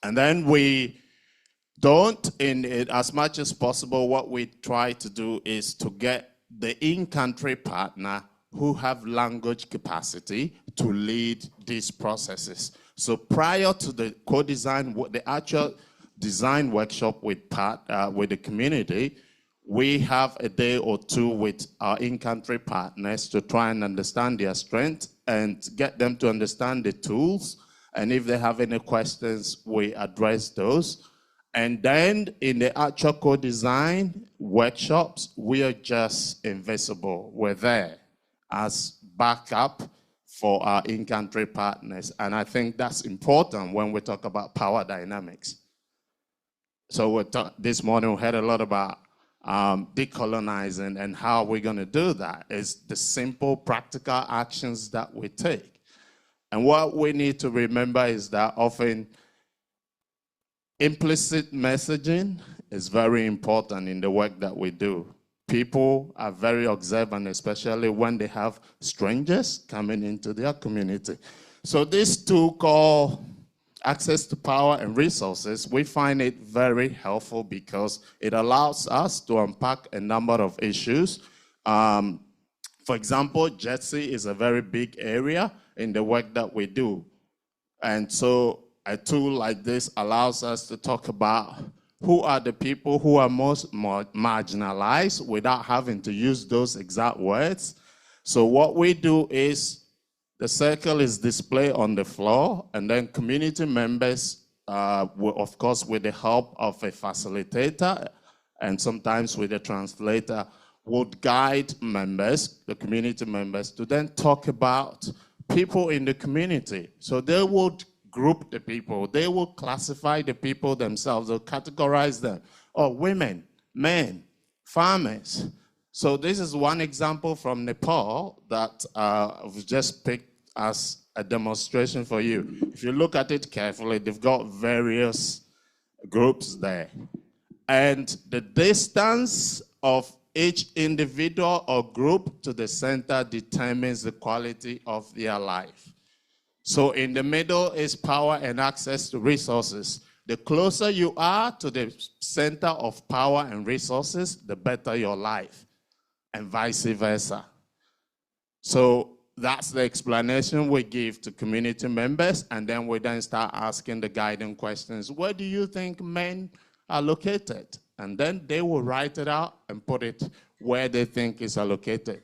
And then we don't, as much as possible, what we try to do is to get the in-country partner who have language capacity to lead these processes. So prior to the co-design, the actual design workshop with the community, we have a day or two with our in-country partners to try and understand their strength and get them to understand the tools. And if they have any questions, we address those. And then in the actual co-design workshops, we are just invisible. We're there as backup for our in-country partners. And I think that's important when we talk about power dynamics. So this morning we heard a lot about decolonizing, and how we're going to do that is the simple practical actions that we take. And what we need to remember is that often implicit messaging is very important in the work that we do. People are very observant, especially when they have strangers coming into their community. So this tool called access to power and resources, we find it very helpful because it allows us to unpack a number of issues. For example, JETSI is a very big area in the work that we do. And so a tool like this allows us to talk about who are the people who are most marginalized without having to use those exact words. So what we do is the circle is displayed on the floor, and then community members, will, of course, with the help of a facilitator and sometimes with a translator, would guide members, the community members, to then talk about people in the community. So they would group the people. They will classify the people themselves. They'll categorize them. Oh, women, men, farmers. So this is one example from Nepal that I've just picked as a demonstration for you. If you look at it carefully, they've got various groups there. And the distance of each individual or group to the center determines the quality of their life. So in the middle is power and access to resources. The closer you are to the center of power and resources, the better your life, and vice versa. So that's the explanation we give to community members, and then we then start asking the guiding questions. Where do you think men are located? And then they will write it out and put it where they think is allocated.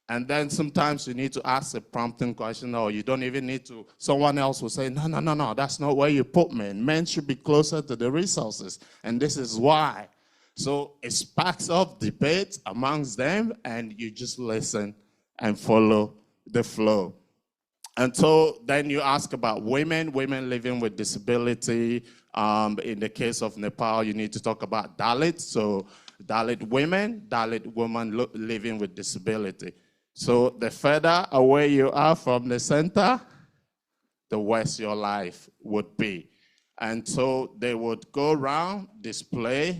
And then sometimes you need to ask a prompting question, or you don't even need to. Someone else will say, no, that's not where you put men. Men should be closer to the resources, and this is why. So it sparks up debate amongst them, and you just listen and follow the flow. And so then you ask about women living with disability. In the case of Nepal, you need to talk about Dalit. So Dalit women living with disability. So the further away you are from the center, the worse your life would be. And so they would go around, display,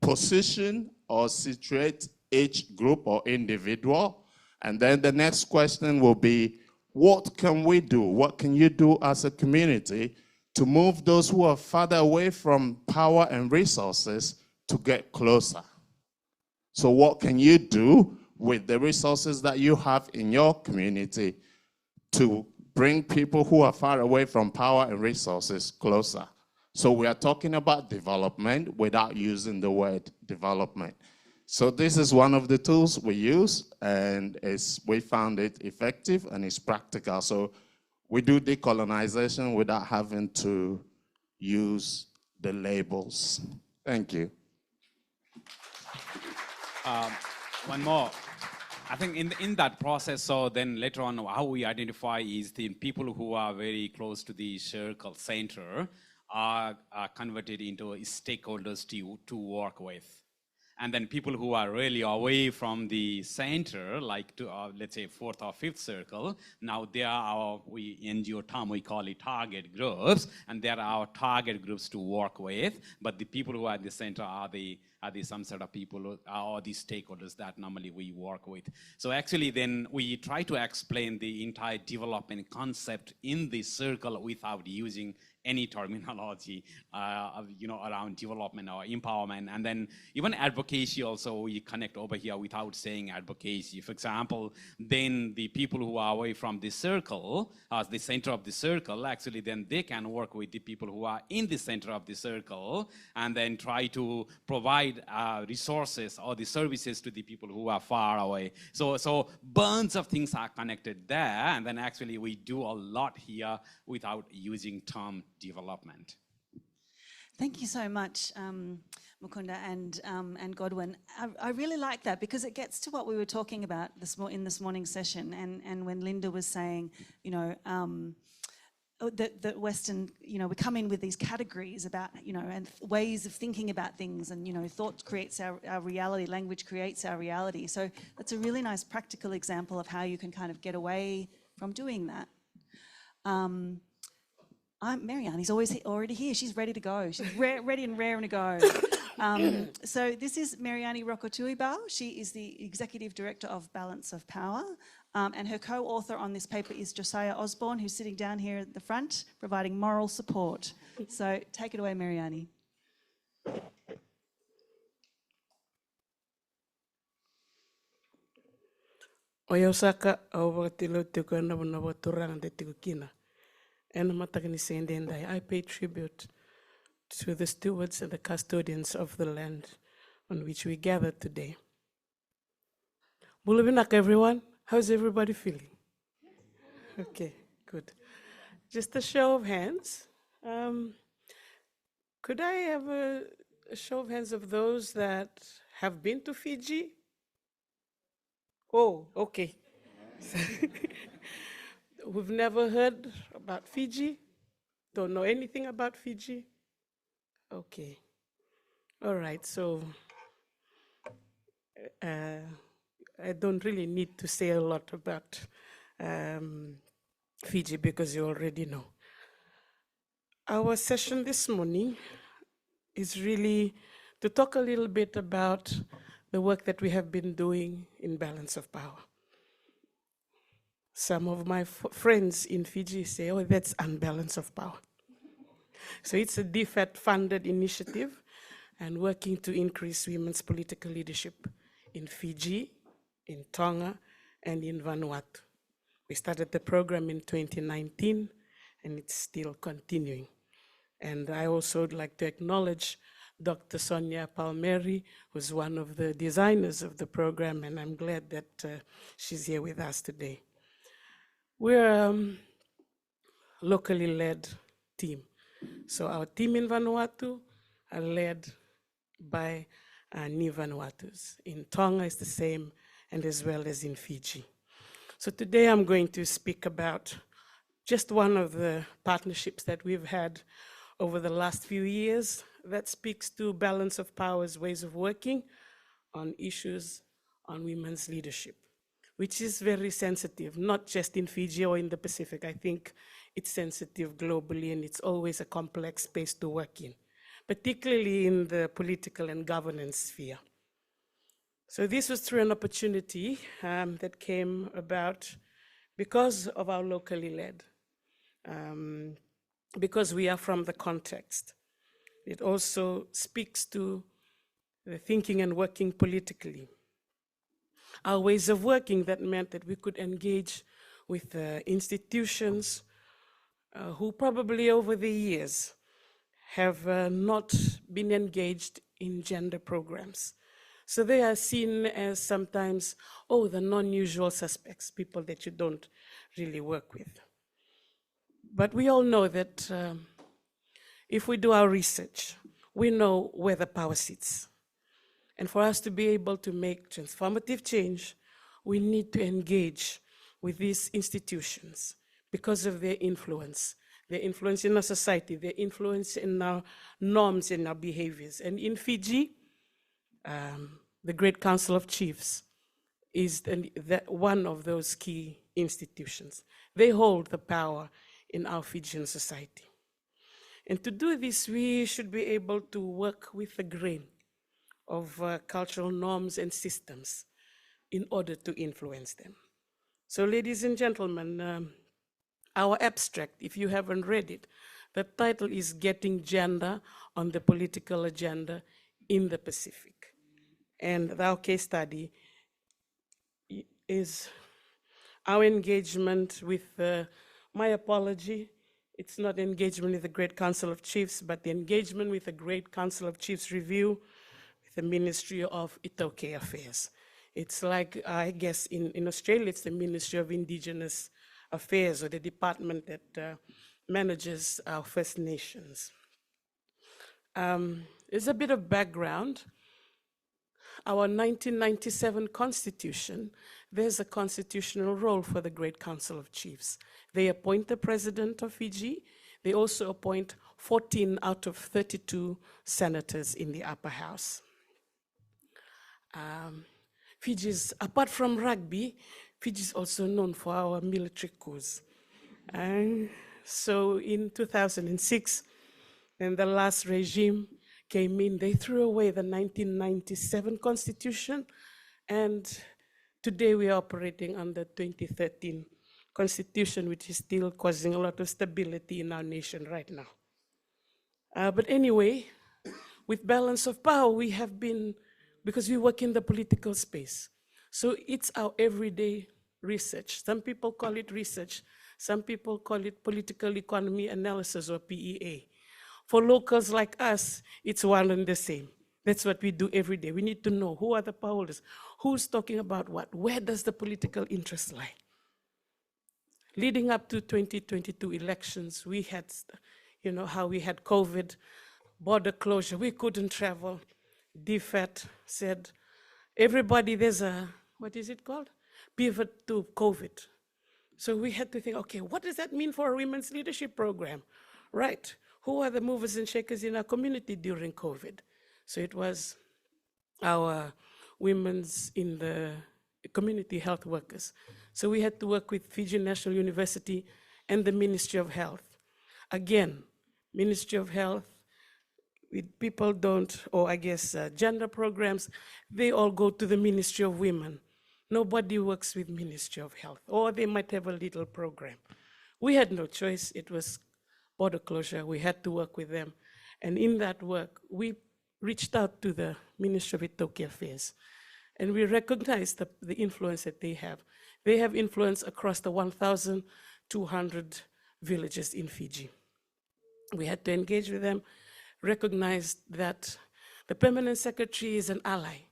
position or situate each group or individual. And then the next question will be, what can we do? What can you do as a community to move those who are farther away from power and resources to get closer? So what can you do with the resources that you have in your community to bring people who are far away from power and resources closer? So we are talking about development without using the word development. So this is one of the tools we use, and we found it effective and it's practical. So we do decolonization without having to use the labels. Thank you. One more. I think in that process, so then later on, how we identify is the people who are very close to the circle center are converted into stakeholders to work with. And then people who are really away from the center, like to let's say fourth or fifth circle, now they are we NGO term, we call it target groups, and they are our target groups to work with. But the people who are at the center are the some sort of people or the stakeholders that normally we work with. So actually then we try to explain the entire development concept in the circle without using any terminology, around development or empowerment. And then even advocacy also, we connect over here without saying advocacy. For example, then the people who are away from the circle, the center of the circle, actually then they can work with the people who are in the center of the circle and then try to provide resources or the services to the people who are far away. So bunch of things are connected there, and then actually we do a lot here without using term development. Thank you so much, Mukunda and Godwin. I really like that because it gets to what we were talking about in this morning's session, and when Linda was saying, you know, that Western, you know, we come in with these categories about, you know, and ways of thinking about things, and, you know, thought creates our reality, language creates our reality. So that's a really nice practical example of how you can kind of get away from doing that. Mariani's already here. She's ready to go. She's ready and raring to go. So this is Mariani Rokotuibao. She is the Executive Director of Balance of Power. And her co-author on this paper is Josiah Osborne, who's sitting down here at the front, providing moral support. So take it away, Mariani. Oyosaka awatilo tukana wanawaturang de tukina. And matakani sendendai. I pay tribute to the stewards and the custodians of the land on which we gather today. Bulabinak, everyone. How's everybody feeling? Okay, good. Just a show of hands. Could I have a show of hands of those that have been to Fiji? Oh, okay. We've never heard about Fiji? Don't know anything about Fiji? Okay. All right, so I don't really need to say a lot about Fiji because you already know. Our session this morning is really to talk a little bit about the work that we have been doing in balance of power. Some of my friends in Fiji say, oh, that's unbalance of power. So it's a DFAT-funded initiative and working to increase women's political leadership in Fiji, in Tonga, and in Vanuatu. We started the program in 2019, and it's still continuing. And I also would like to acknowledge Dr. Sonia Palmieri, who's one of the designers of the program, and I'm glad that she's here with us today. We're a locally led team. So our team in Vanuatu are led by Ni Vanuatus. In Tonga it's the same, and as well as in Fiji. So today I'm going to speak about just one of the partnerships that we've had over the last few years that speaks to balance of powers, ways of working on issues on women's leadership, which is very sensitive, not just in Fiji or in the Pacific. I think it's sensitive globally, and it's always a complex space to work in, particularly in the political and governance sphere. So this was through an opportunity that came about because of our locally led, because we are from the context. It also speaks to the thinking and working politically. Our ways of working that meant that we could engage with institutions who probably over the years have not been engaged in gender programs. So they are seen as sometimes, oh, the non-usual suspects, people that you don't really work with. But we all know that if we do our research, we know where the power sits. And for us to be able to make transformative change, we need to engage with these institutions because of their influence in our society, their influence in our norms and our behaviors. And in Fiji, the Great Council of Chiefs is one of those key institutions. They hold the power in our Fijian society. And to do this, we should be able to work with the grain of cultural norms and systems in order to influence them. So ladies and gentlemen, our abstract, if you haven't read it, the title is Getting Gender on the Political Agenda in the Pacific. And our case study is our engagement with, my apology, it's not engagement with the Great Council of Chiefs, but the engagement with the Great Council of Chiefs review with the Ministry of Itoke Affairs. It's like, I guess in Australia, it's the Ministry of Indigenous Affairs, or the department that manages our First Nations. There's a bit of background. Our 1997 constitution, there's a constitutional role for the Great Council of Chiefs. They appoint the president of Fiji. They also appoint 14 out of 32 senators in the upper house. Fiji's, apart from rugby, Fiji is also known for our military coups. So in 2006, when the last regime came in, they threw away the 1997 constitution, and today we are operating under 2013 constitution, which is still causing a lot of stability in our nation right now. But anyway, with balance of power, we have been, because we work in the political space, so it's our everyday research. Some people call it research, some people call it political economy analysis, or PEA. For locals like us, it's one and the same. That's what we do every day. We need to know who are the power holders, who's talking about what, where does the political interest lie. Leading up to 2022 elections, we had, how we had COVID, border closure, we couldn't travel. DFAT said, everybody, there's a, what is it called? Pivot to COVID. So we had to think, okay, what does that mean for a women's leadership program? Right, who are the movers and shakers in our community during COVID? So it was our women's in the community health workers. So we had to work with Fiji National University and the Ministry of Health. Again, Ministry of Health, people don't, or I guess gender programs, they all go to the Ministry of Women. Nobody works with Ministry of Health, or they might have a little program. We had no choice. It was border closure. We had to work with them. And in that work, we reached out to the Ministry of Ethiopian Affairs, and we recognized the influence that they have. They have influence across the 1,200 villages in Fiji. We had to engage with them, recognize that the permanent secretary is an ally.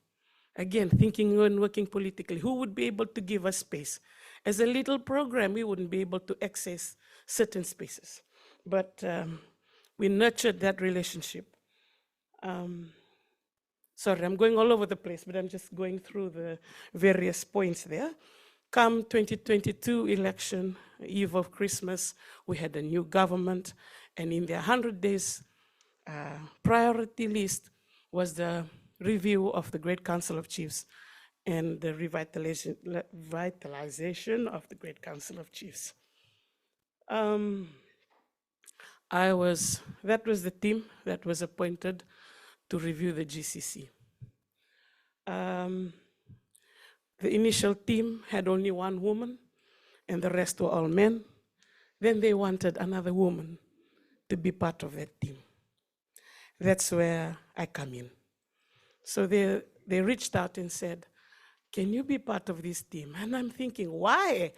Again, thinking and working politically, who would be able to give us space? As a little program, we wouldn't be able to access certain spaces. But we nurtured that relationship. Sorry, I'm going all over the place, but I'm just going through the various points there. Come 2022 election, eve of Christmas, we had a new government, and in their 100 days priority list was the review of the Great Council of Chiefs and the revitalization of the Great Council of Chiefs. That was the team that was appointed to review the GCC. The initial team had only one woman, and the rest were all men. Then they wanted another woman to be part of that team. That's where I come in. So they reached out and said, can you be part of this team? And I'm thinking, why?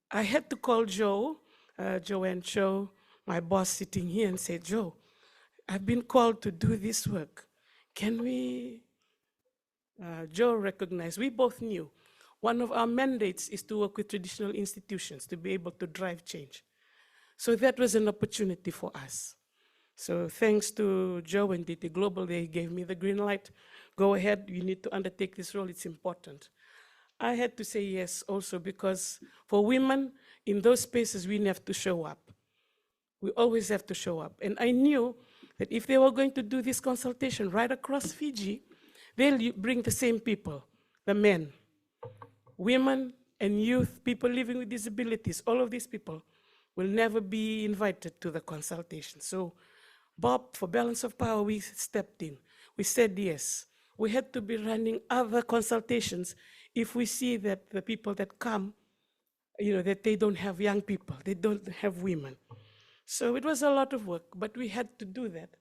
I had to call Joanne Cho, my boss sitting here, and say, Joe, I've been called to do this work. Can we? Joe recognized, we both knew, one of our mandates is to work with traditional institutions to be able to drive change. So that was an opportunity for us. So thanks to Joe and DT Global, they gave me the green light. Go ahead, you need to undertake this role, it's important. I had to say yes also because for women, in those spaces, we have to show up. We always have to show up. And I knew that if they were going to do this consultation right across Fiji, they'll bring the same people, the men, women and youth, people living with disabilities, all of these people will never be invited to the consultation. So Bob, for balance of power, we stepped in. We said yes. We had to be running other consultations if we see that the people that come, that they don't have young people, they don't have women. So it was a lot of work, but we had to do that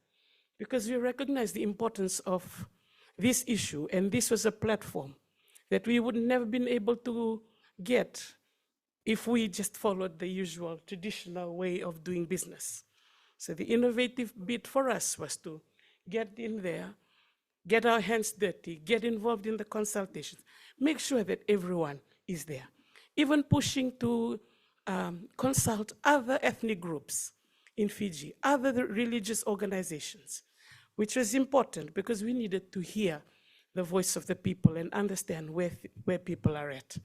because we recognize the importance of this issue, and this was a platform that we would never been able to get if we just followed the usual traditional way of doing business. So the innovative bit for us was to get in there, get our hands dirty, get involved in the consultations, make sure that everyone is there, even pushing to consult other ethnic groups in Fiji, other religious organizations, which was important because we needed to hear the voice of the people and understand where people are at.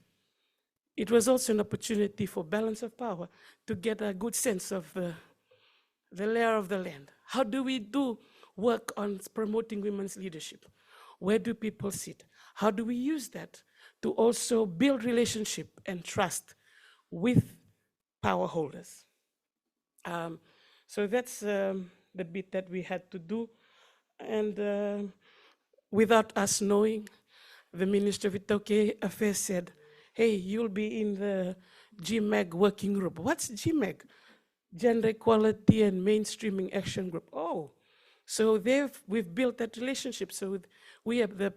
It was also an opportunity for balance of power to get a good sense of the layer of the land. How do we do work on promoting women's leadership? Where do people sit? How do we use that to also build relationship and trust with power holders? So that's the bit that we had to do. And without us knowing, the Minister of Etoke Affairs said, hey, you'll be in the GMAG working group. What's GMAG? Gender Equality and Mainstreaming Action Group. Oh, so we've built that relationship. So we are the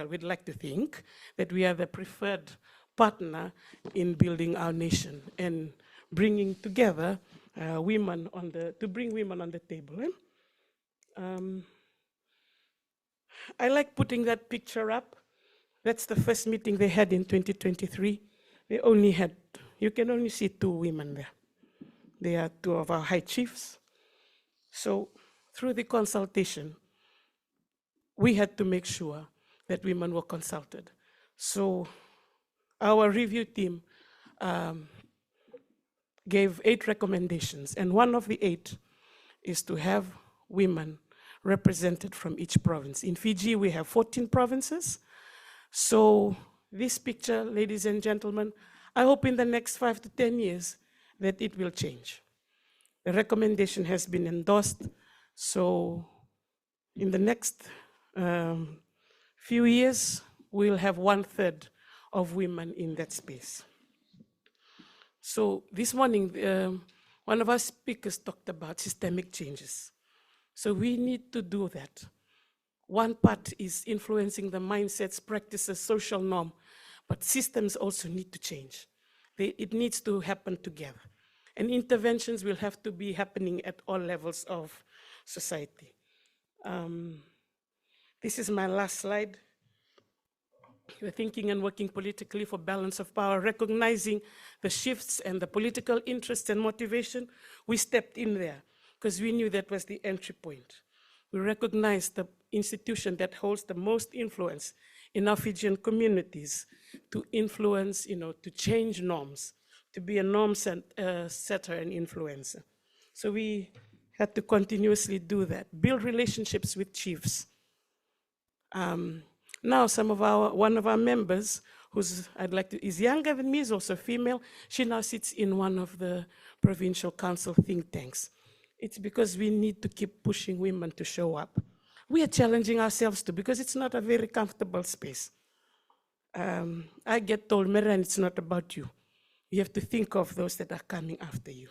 we'd like to think that we are the preferred partner in building our nation and bringing together women to bring women on the table. I like putting that picture up. That's the first meeting they had in 2023. You can only see 2 women there. They are 2 of our high chiefs. So through the consultation, we had to make sure that women were consulted. So our review team gave 8 recommendations, and one of the 8 is to have women represented from each province. In Fiji, we have 14 provinces. So this picture, ladies and gentlemen, I hope in the next 5 to 10 years that it will change. The recommendation has been endorsed, so in the next few years, we'll have 1/3 of women in that space. So this morning, one of our speakers talked about systemic changes. So we need to do that. One part is influencing the mindsets, practices, social norm, but systems also need to change. It needs to happen together. And interventions will have to be happening at all levels of society. This is my last slide. We're thinking and working politically for balance of power, recognizing the shifts and the political interests and motivation. We stepped in there because we knew that was the entry point. We recognized the institution that holds the most influence in our Fijian communities to influence, to change norms, to be a norm setter and influencer. So we had to continuously do that, build relationships with chiefs. Now one of our members, is younger than me, is also female. She now sits in one of the provincial council think tanks. It's because we need to keep pushing women to show up. We are challenging ourselves too, because it's not a very comfortable space. I get told, Meran, it's not about you. You have to think of those that are coming after you.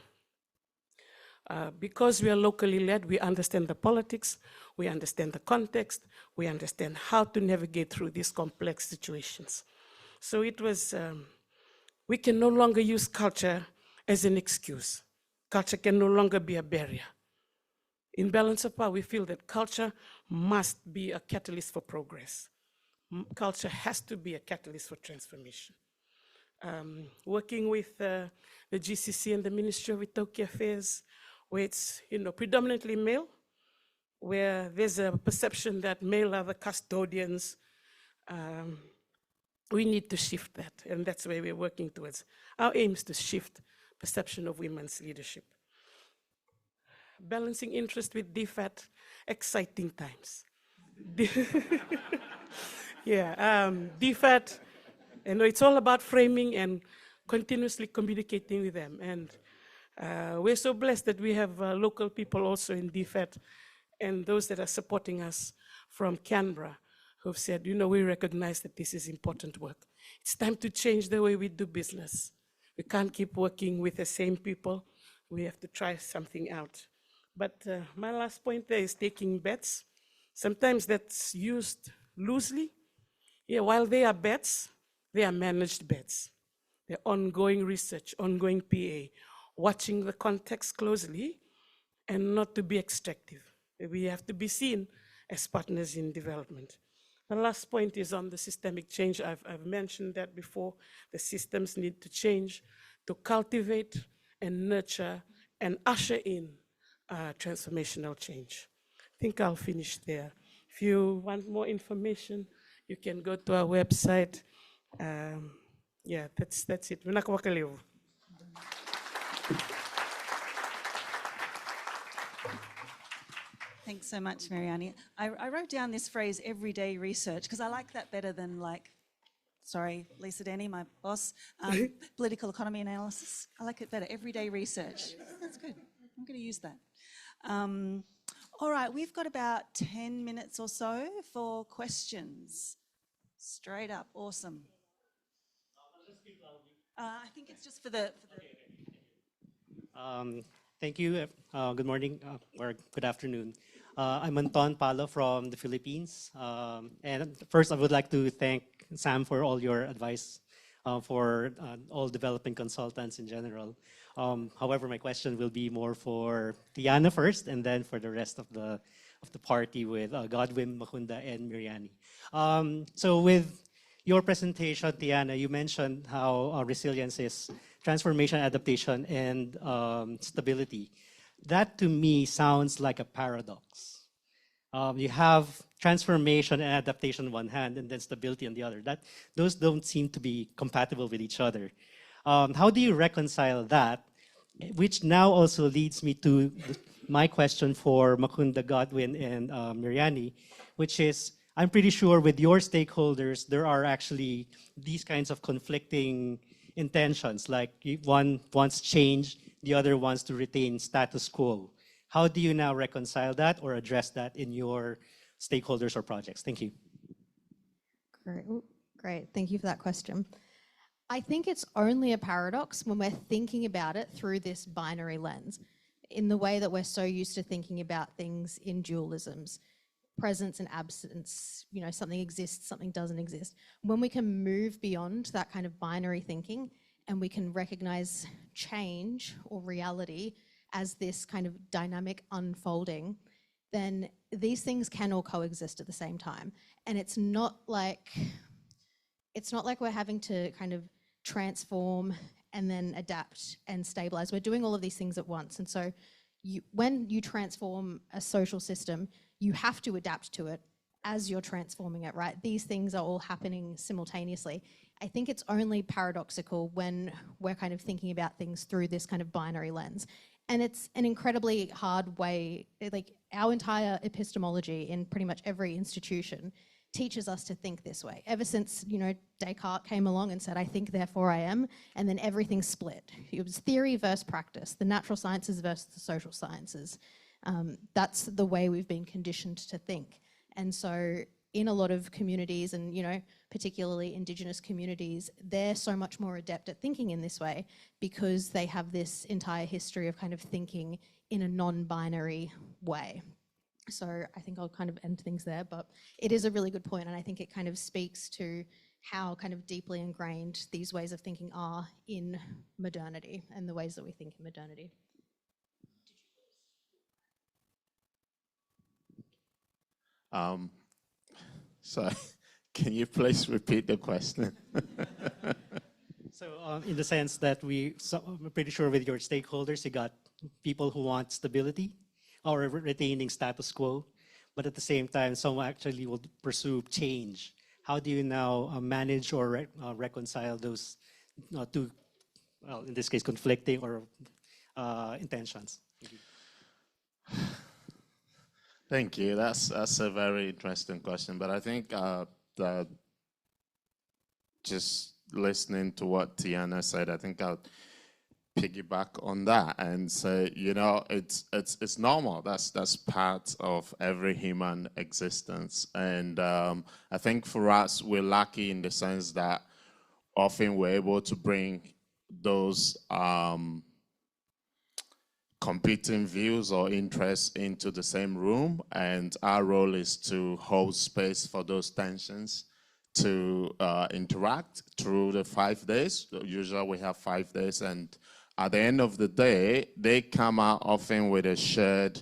Because we are locally led, we understand the politics, we understand the context, we understand how to navigate through these complex situations. So it was, we can no longer use culture as an excuse. Culture can no longer be a barrier. In balance of power, we feel that culture must be a catalyst for progress. Culture has to be a catalyst for transformation. Working with the GCC and the Ministry of Etoke Affairs, where it's predominantly male, where there's a perception that male are the custodians. We need to shift that, and that's where we're working towards. Our aim is to shift perception of women's leadership. Balancing interest with DFAT, exciting times. DFAT, it's all about framing and continuously communicating with them. And we're so blessed that we have local people also in DFAT and those that are supporting us from Canberra who've said, we recognize that this is important work. It's time to change the way we do business. We can't keep working with the same people. We have to try something out. But my last point there is taking bets. Sometimes that's used loosely. While they are bets, they are managed bets. They're ongoing research, ongoing PA, watching the context closely and not to be extractive. We have to be seen as partners in development. The last point is on the systemic change. I've mentioned that before. The systems need to change to cultivate and nurture and usher in transformational change. think I'll finish there. If you want more information, you can go to our website. Yeah, that's it. Thanks so much, Mariani. I wrote down this phrase, everyday research, because I like that better than sorry, Lisa Denny, my boss, political economy analysis. I like it better, everyday research. That's good. I'm going to use that. All right, we've got about 10 minutes or so for questions. Straight up, awesome. I think it's just for the Thank you. Good morning or good afternoon. I'm Anton Palo from the Philippines. And first, I would like to thank Sam for all your advice for all development consultants in general. However, my question will be more for Tiana first, and then for the rest of the party with Godwin, Makunda, and Miriani. So with your presentation, Tiana, you mentioned how resilience is transformation, adaptation, and stability. That to me sounds like a paradox. You have transformation and adaptation on one hand, and then stability on the other. Those don't seem to be compatible with each other. How do you reconcile that? Which now also leads me to my question for Makunda, Godwin, and Miriani, which is, I'm pretty sure with your stakeholders, there are actually these kinds of conflicting intentions, like one wants change, the other wants to retain status quo. How do you now reconcile that or address that in your stakeholders or projects? Thank you. Great. Great. Thank you for that question. I think it's only a paradox when we're thinking about it through this binary lens, in the way that we're so used to thinking about things in dualisms. Presence and absence, something exists, something doesn't exist. When we can move beyond that kind of binary thinking and we can recognize change or reality as this kind of dynamic unfolding, then these things can all coexist at the same time. And it's not like we're having to kind of transform and then adapt and stabilize. We're doing all of these things at once. And so when you transform a social system, you have to adapt to it as you're transforming it, right? These things are all happening simultaneously. I think it's only paradoxical when we're kind of thinking about things through this kind of binary lens. And it's an incredibly hard way, like our entire epistemology in pretty much every institution teaches us to think this way. Ever since, Descartes came along and said, I think, therefore I am, and then everything split. It was theory versus practice, the natural sciences versus the social sciences. That's the way we've been conditioned to think. And so in a lot of communities and, particularly Indigenous communities, they're so much more adept at thinking in this way because they have this entire history of kind of thinking in a non-binary way. So I think I'll kind of end things there, but it is a really good point, and I think it kind of speaks to how kind of deeply ingrained these ways of thinking are in modernity and the ways that we think in modernity. Sorry, can you please repeat the question? So in the sense that I'm pretty sure with your stakeholders, you got people who want stability or retaining status quo, but at the same time, some actually will pursue change. How do you now manage or reconcile those two, well, in this case, conflicting or intentions? Thank you. Thank you. That's a very interesting question, but I think that just listening to what Tiana said, I think I'll piggyback on that and say, it's normal. That's part of every human existence, and I think for us, we're lucky in the sense that often we're able to bring those competing views or interests into the same room, and our role is to hold space for those tensions to interact through the 5 days. Usually we have 5 days, and at the end of the day, they come out often with a shared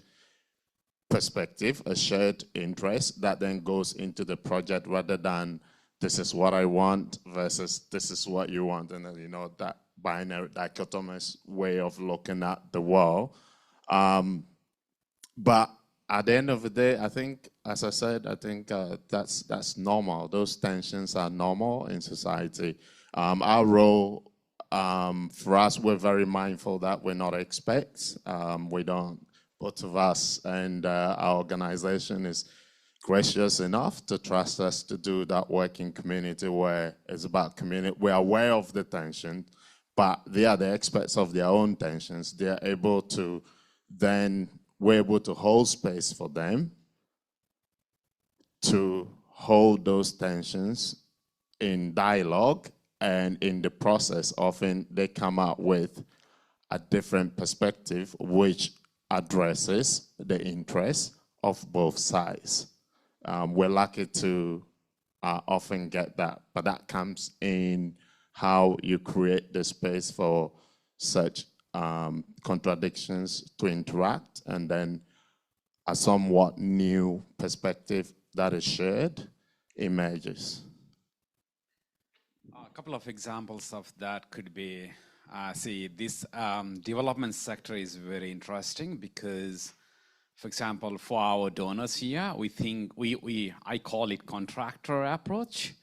perspective, a shared interest that then goes into the project rather than this is what I want versus this is what you want. And then, that binary, dichotomous way of looking at the world. But at the end of the day, I think, as I said, I think that's normal. Those tensions are normal in society. Our role, for us, we're very mindful that we're not experts. We don't, both of us and our organization is gracious enough to trust us to do that work in community where it's about community. We're aware of the tension, but they are the experts of their own tensions. They're able to then, we're able to hold space for them to hold those tensions in dialogue, and in the process, often they come up with a different perspective which addresses the interests of both sides. We're lucky to often get that, but that comes in how you create the space for such contradictions to interact, and then a somewhat new perspective that is shared emerges. A couple of examples of that could be, this development sector is very interesting because, for example, for our donors here, we think, I call it contractor approach.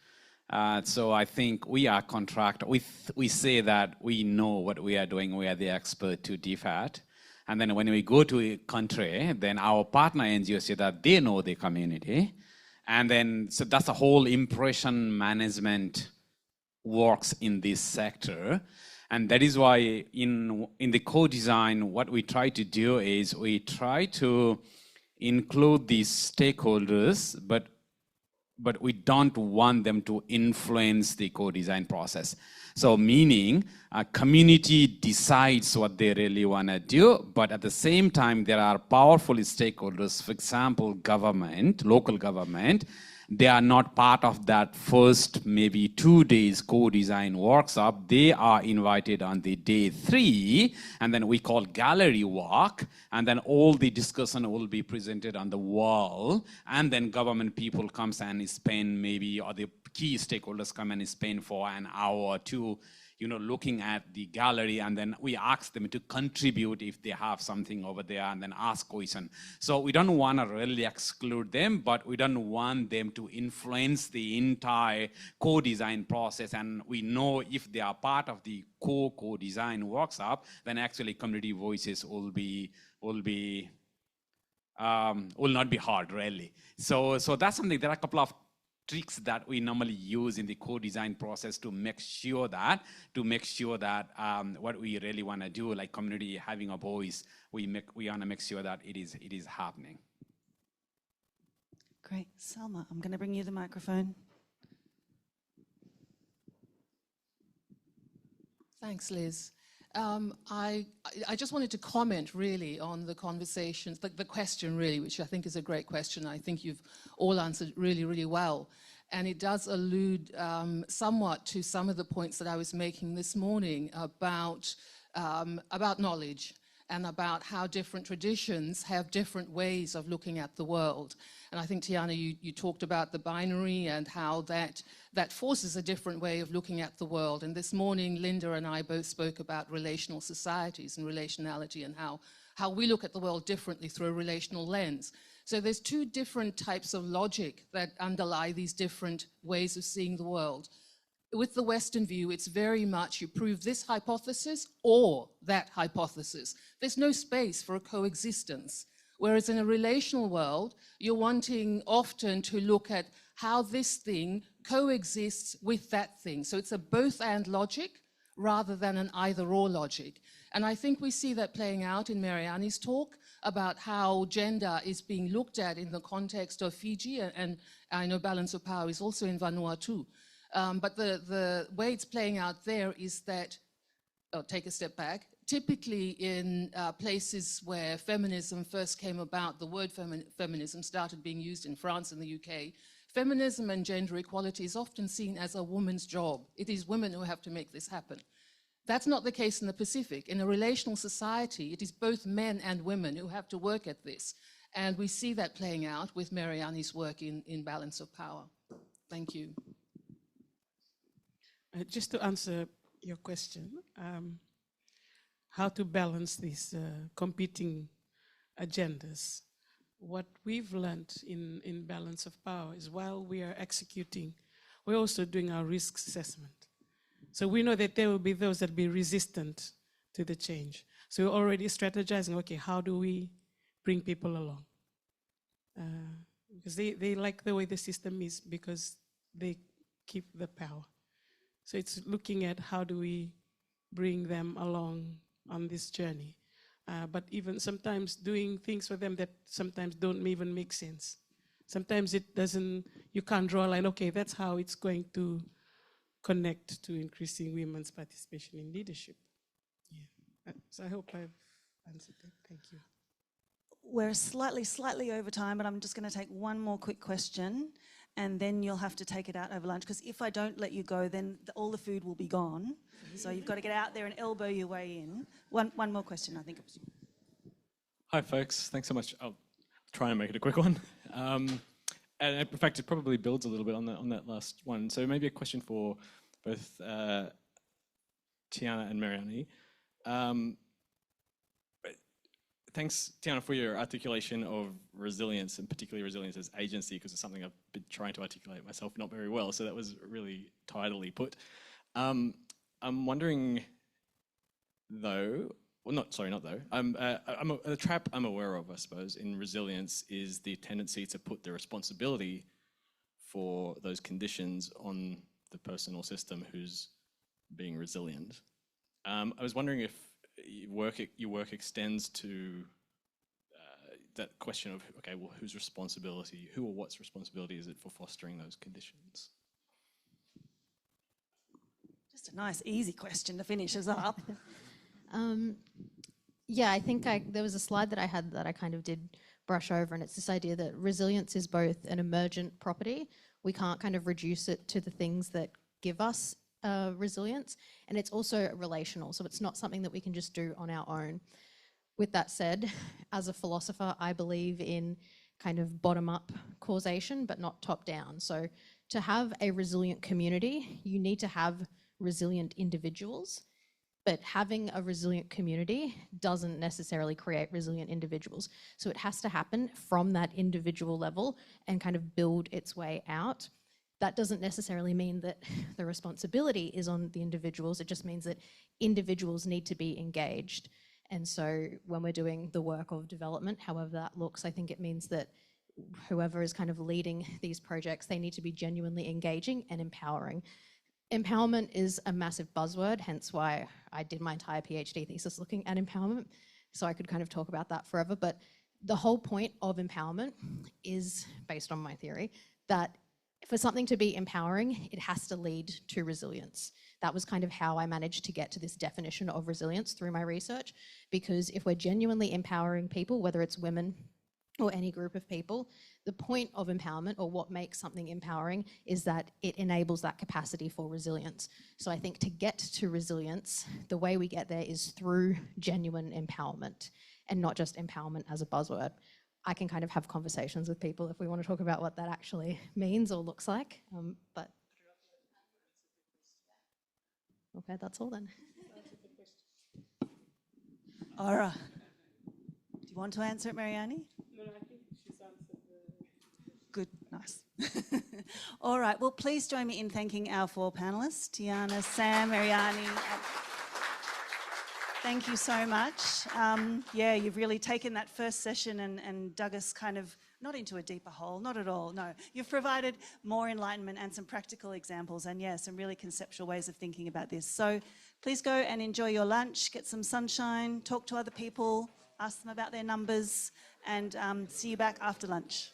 So I think we are contractor. We say that we know what we are doing. We are the expert to DFAT. And then when we go to a country, then our partner NGOs say that they know the community. And then, so that's the whole impression management works in this sector. And that is why in the co-design, what we try to do is we try to include these stakeholders, but we don't want them to influence the co-design process. So meaning a community decides what they really want to do, but at the same time, there are powerful stakeholders, for example, government, local government. They are not part of that first maybe 2 days co-design workshop. They are invited on the day 3, and then we call gallery walk, and then all the discussion will be presented on the wall, and then government people comes and spend maybe, or the key stakeholders come and spend for an hour or two, looking at the gallery, and then we ask them to contribute if they have something over there, and then ask questions. So we don't want to really exclude them, but we don't want them to influence the entire co-design process. And we know if they are part of the co-design workshop, then actually community voices will not be heard really. So that's something. There are a couple of tricks that we normally use in the co-design process to make sure that what we really want to do, like community having a voice, we want to make sure that it is happening. Great. Salma, I'm going to bring you the microphone. Thanks, Liz. I just wanted to comment really on the conversations, the question really, which I think is a great question. I think you've all answered really, really well. And it does allude somewhat to some of the points that I was making this morning about knowledge and about how different traditions have different ways of looking at the world. And I think, Tiana, you talked about the binary and how that forces a different way of looking at the world. And this morning, Linda and I both spoke about relational societies and relationality and how we look at the world differently through a relational lens. So there's two different types of logic that underlie these different ways of seeing the world. With the Western view, it's very much you prove this hypothesis or that hypothesis. There's no space for a coexistence. Whereas in a relational world, you're wanting often to look at how this thing coexists with that thing. So it's a both and logic rather than an either or logic. And I think we see that playing out in Mariani's talk about how gender is being looked at in the context of Fiji, and I know balance of power is also in Vanuatu. But the way it's playing out there is that, take a step back, typically in places where feminism first came about, the word feminism started being used in France and the UK, feminism and gender equality is often seen as a woman's job. It is women who have to make this happen. That's not the case in the Pacific. In a relational society, it is both men and women who have to work at this. And we see that playing out with Mariani's work in Balance of Power. Thank you. Just to answer your question, how to balance these competing agendas. what we've learned in balance of power is while we are executing, we're also doing our risk assessment. So we know that there will be those that will be resistant to the change. So we're already strategizing, okay, how do we bring people along? Because they like the way the system is because they keep the power. So it's looking at how do we bring them along on this journey. But even sometimes doing things for them that sometimes don't even make sense. Sometimes it doesn't, you can't draw a line, okay, that's how it's going to connect to increasing women's participation in leadership. Yeah. So I hope I've answered that. Thank you. We're slightly over time, but I'm just going to take one more quick question, and then you'll have to take it out over lunch, because if I don't let you go, then all the food will be gone. So you've got to get out there and elbow your way in. One more question, I think. Hi, folks. Thanks so much. I'll try and make it a quick one. And in fact, it probably builds a little bit on that last one. So maybe a question for both Tiana and Mariani. Thanks, Tiana, for your articulation of resilience, and particularly resilience as agency, because it's something I've been trying to articulate myself not very well. So that was really tidily put. I'm wondering, though, well, not though. The trap I'm aware of, I suppose, in resilience is the tendency to put the responsibility for those conditions on the person or system who's being resilient. I was wondering if your work extends to that question of, okay, well, whose responsibility, who or what's responsibility is it for fostering those conditions? Just a nice, easy question to finish us up. Yeah, I think there was a slide that I had that I kind of did brush over, and it's this idea that resilience is both an emergent property. We can't kind of reduce it to the things that give us resilience, and it's also relational, so it's not something that we can just do on our own. With that said, as a philosopher, I believe in kind of bottom-up causation, but not top-down. So to have a resilient community, you need to have resilient individuals, but having a resilient community doesn't necessarily create resilient individuals. So it has to happen from that individual level and kind of build its way out. That doesn't necessarily mean that the responsibility is on the individuals. It just means that individuals need to be engaged. And so when we're doing the work of development, however that looks, I think it means that whoever is kind of leading these projects, they need to be genuinely engaging and empowering. Empowerment is a massive buzzword, hence why I did my entire PhD thesis looking at empowerment. So I could kind of talk about that forever. But the whole point of empowerment is, based on my theory, that for something to be empowering, it has to lead to resilience. That was kind of how I managed to get to this definition of resilience through my research, because if we're genuinely empowering people, whether it's women or any group of people, the point of empowerment, or what makes something empowering, is that it enables that capacity for resilience. So I think to get to resilience, the way we get there is through genuine empowerment, and not just empowerment as a buzzword. I can kind of have conversations with people if we want to talk about what that actually means or looks like, but okay, that's all then. Aura, do you want to answer it, Mariani? No, I think she's answered Good, nice. All right, well, please join me in thanking our four panellists, Tiana, Sam, Mariani. Thank you so much. Yeah, you've really taken that first session and dug us kind of, not into a deeper hole, not at all, no. You've provided more enlightenment and some practical examples, and yeah, some really conceptual ways of thinking about this. So please go and enjoy your lunch, get some sunshine, talk to other people, ask them about their numbers, and see you back after lunch.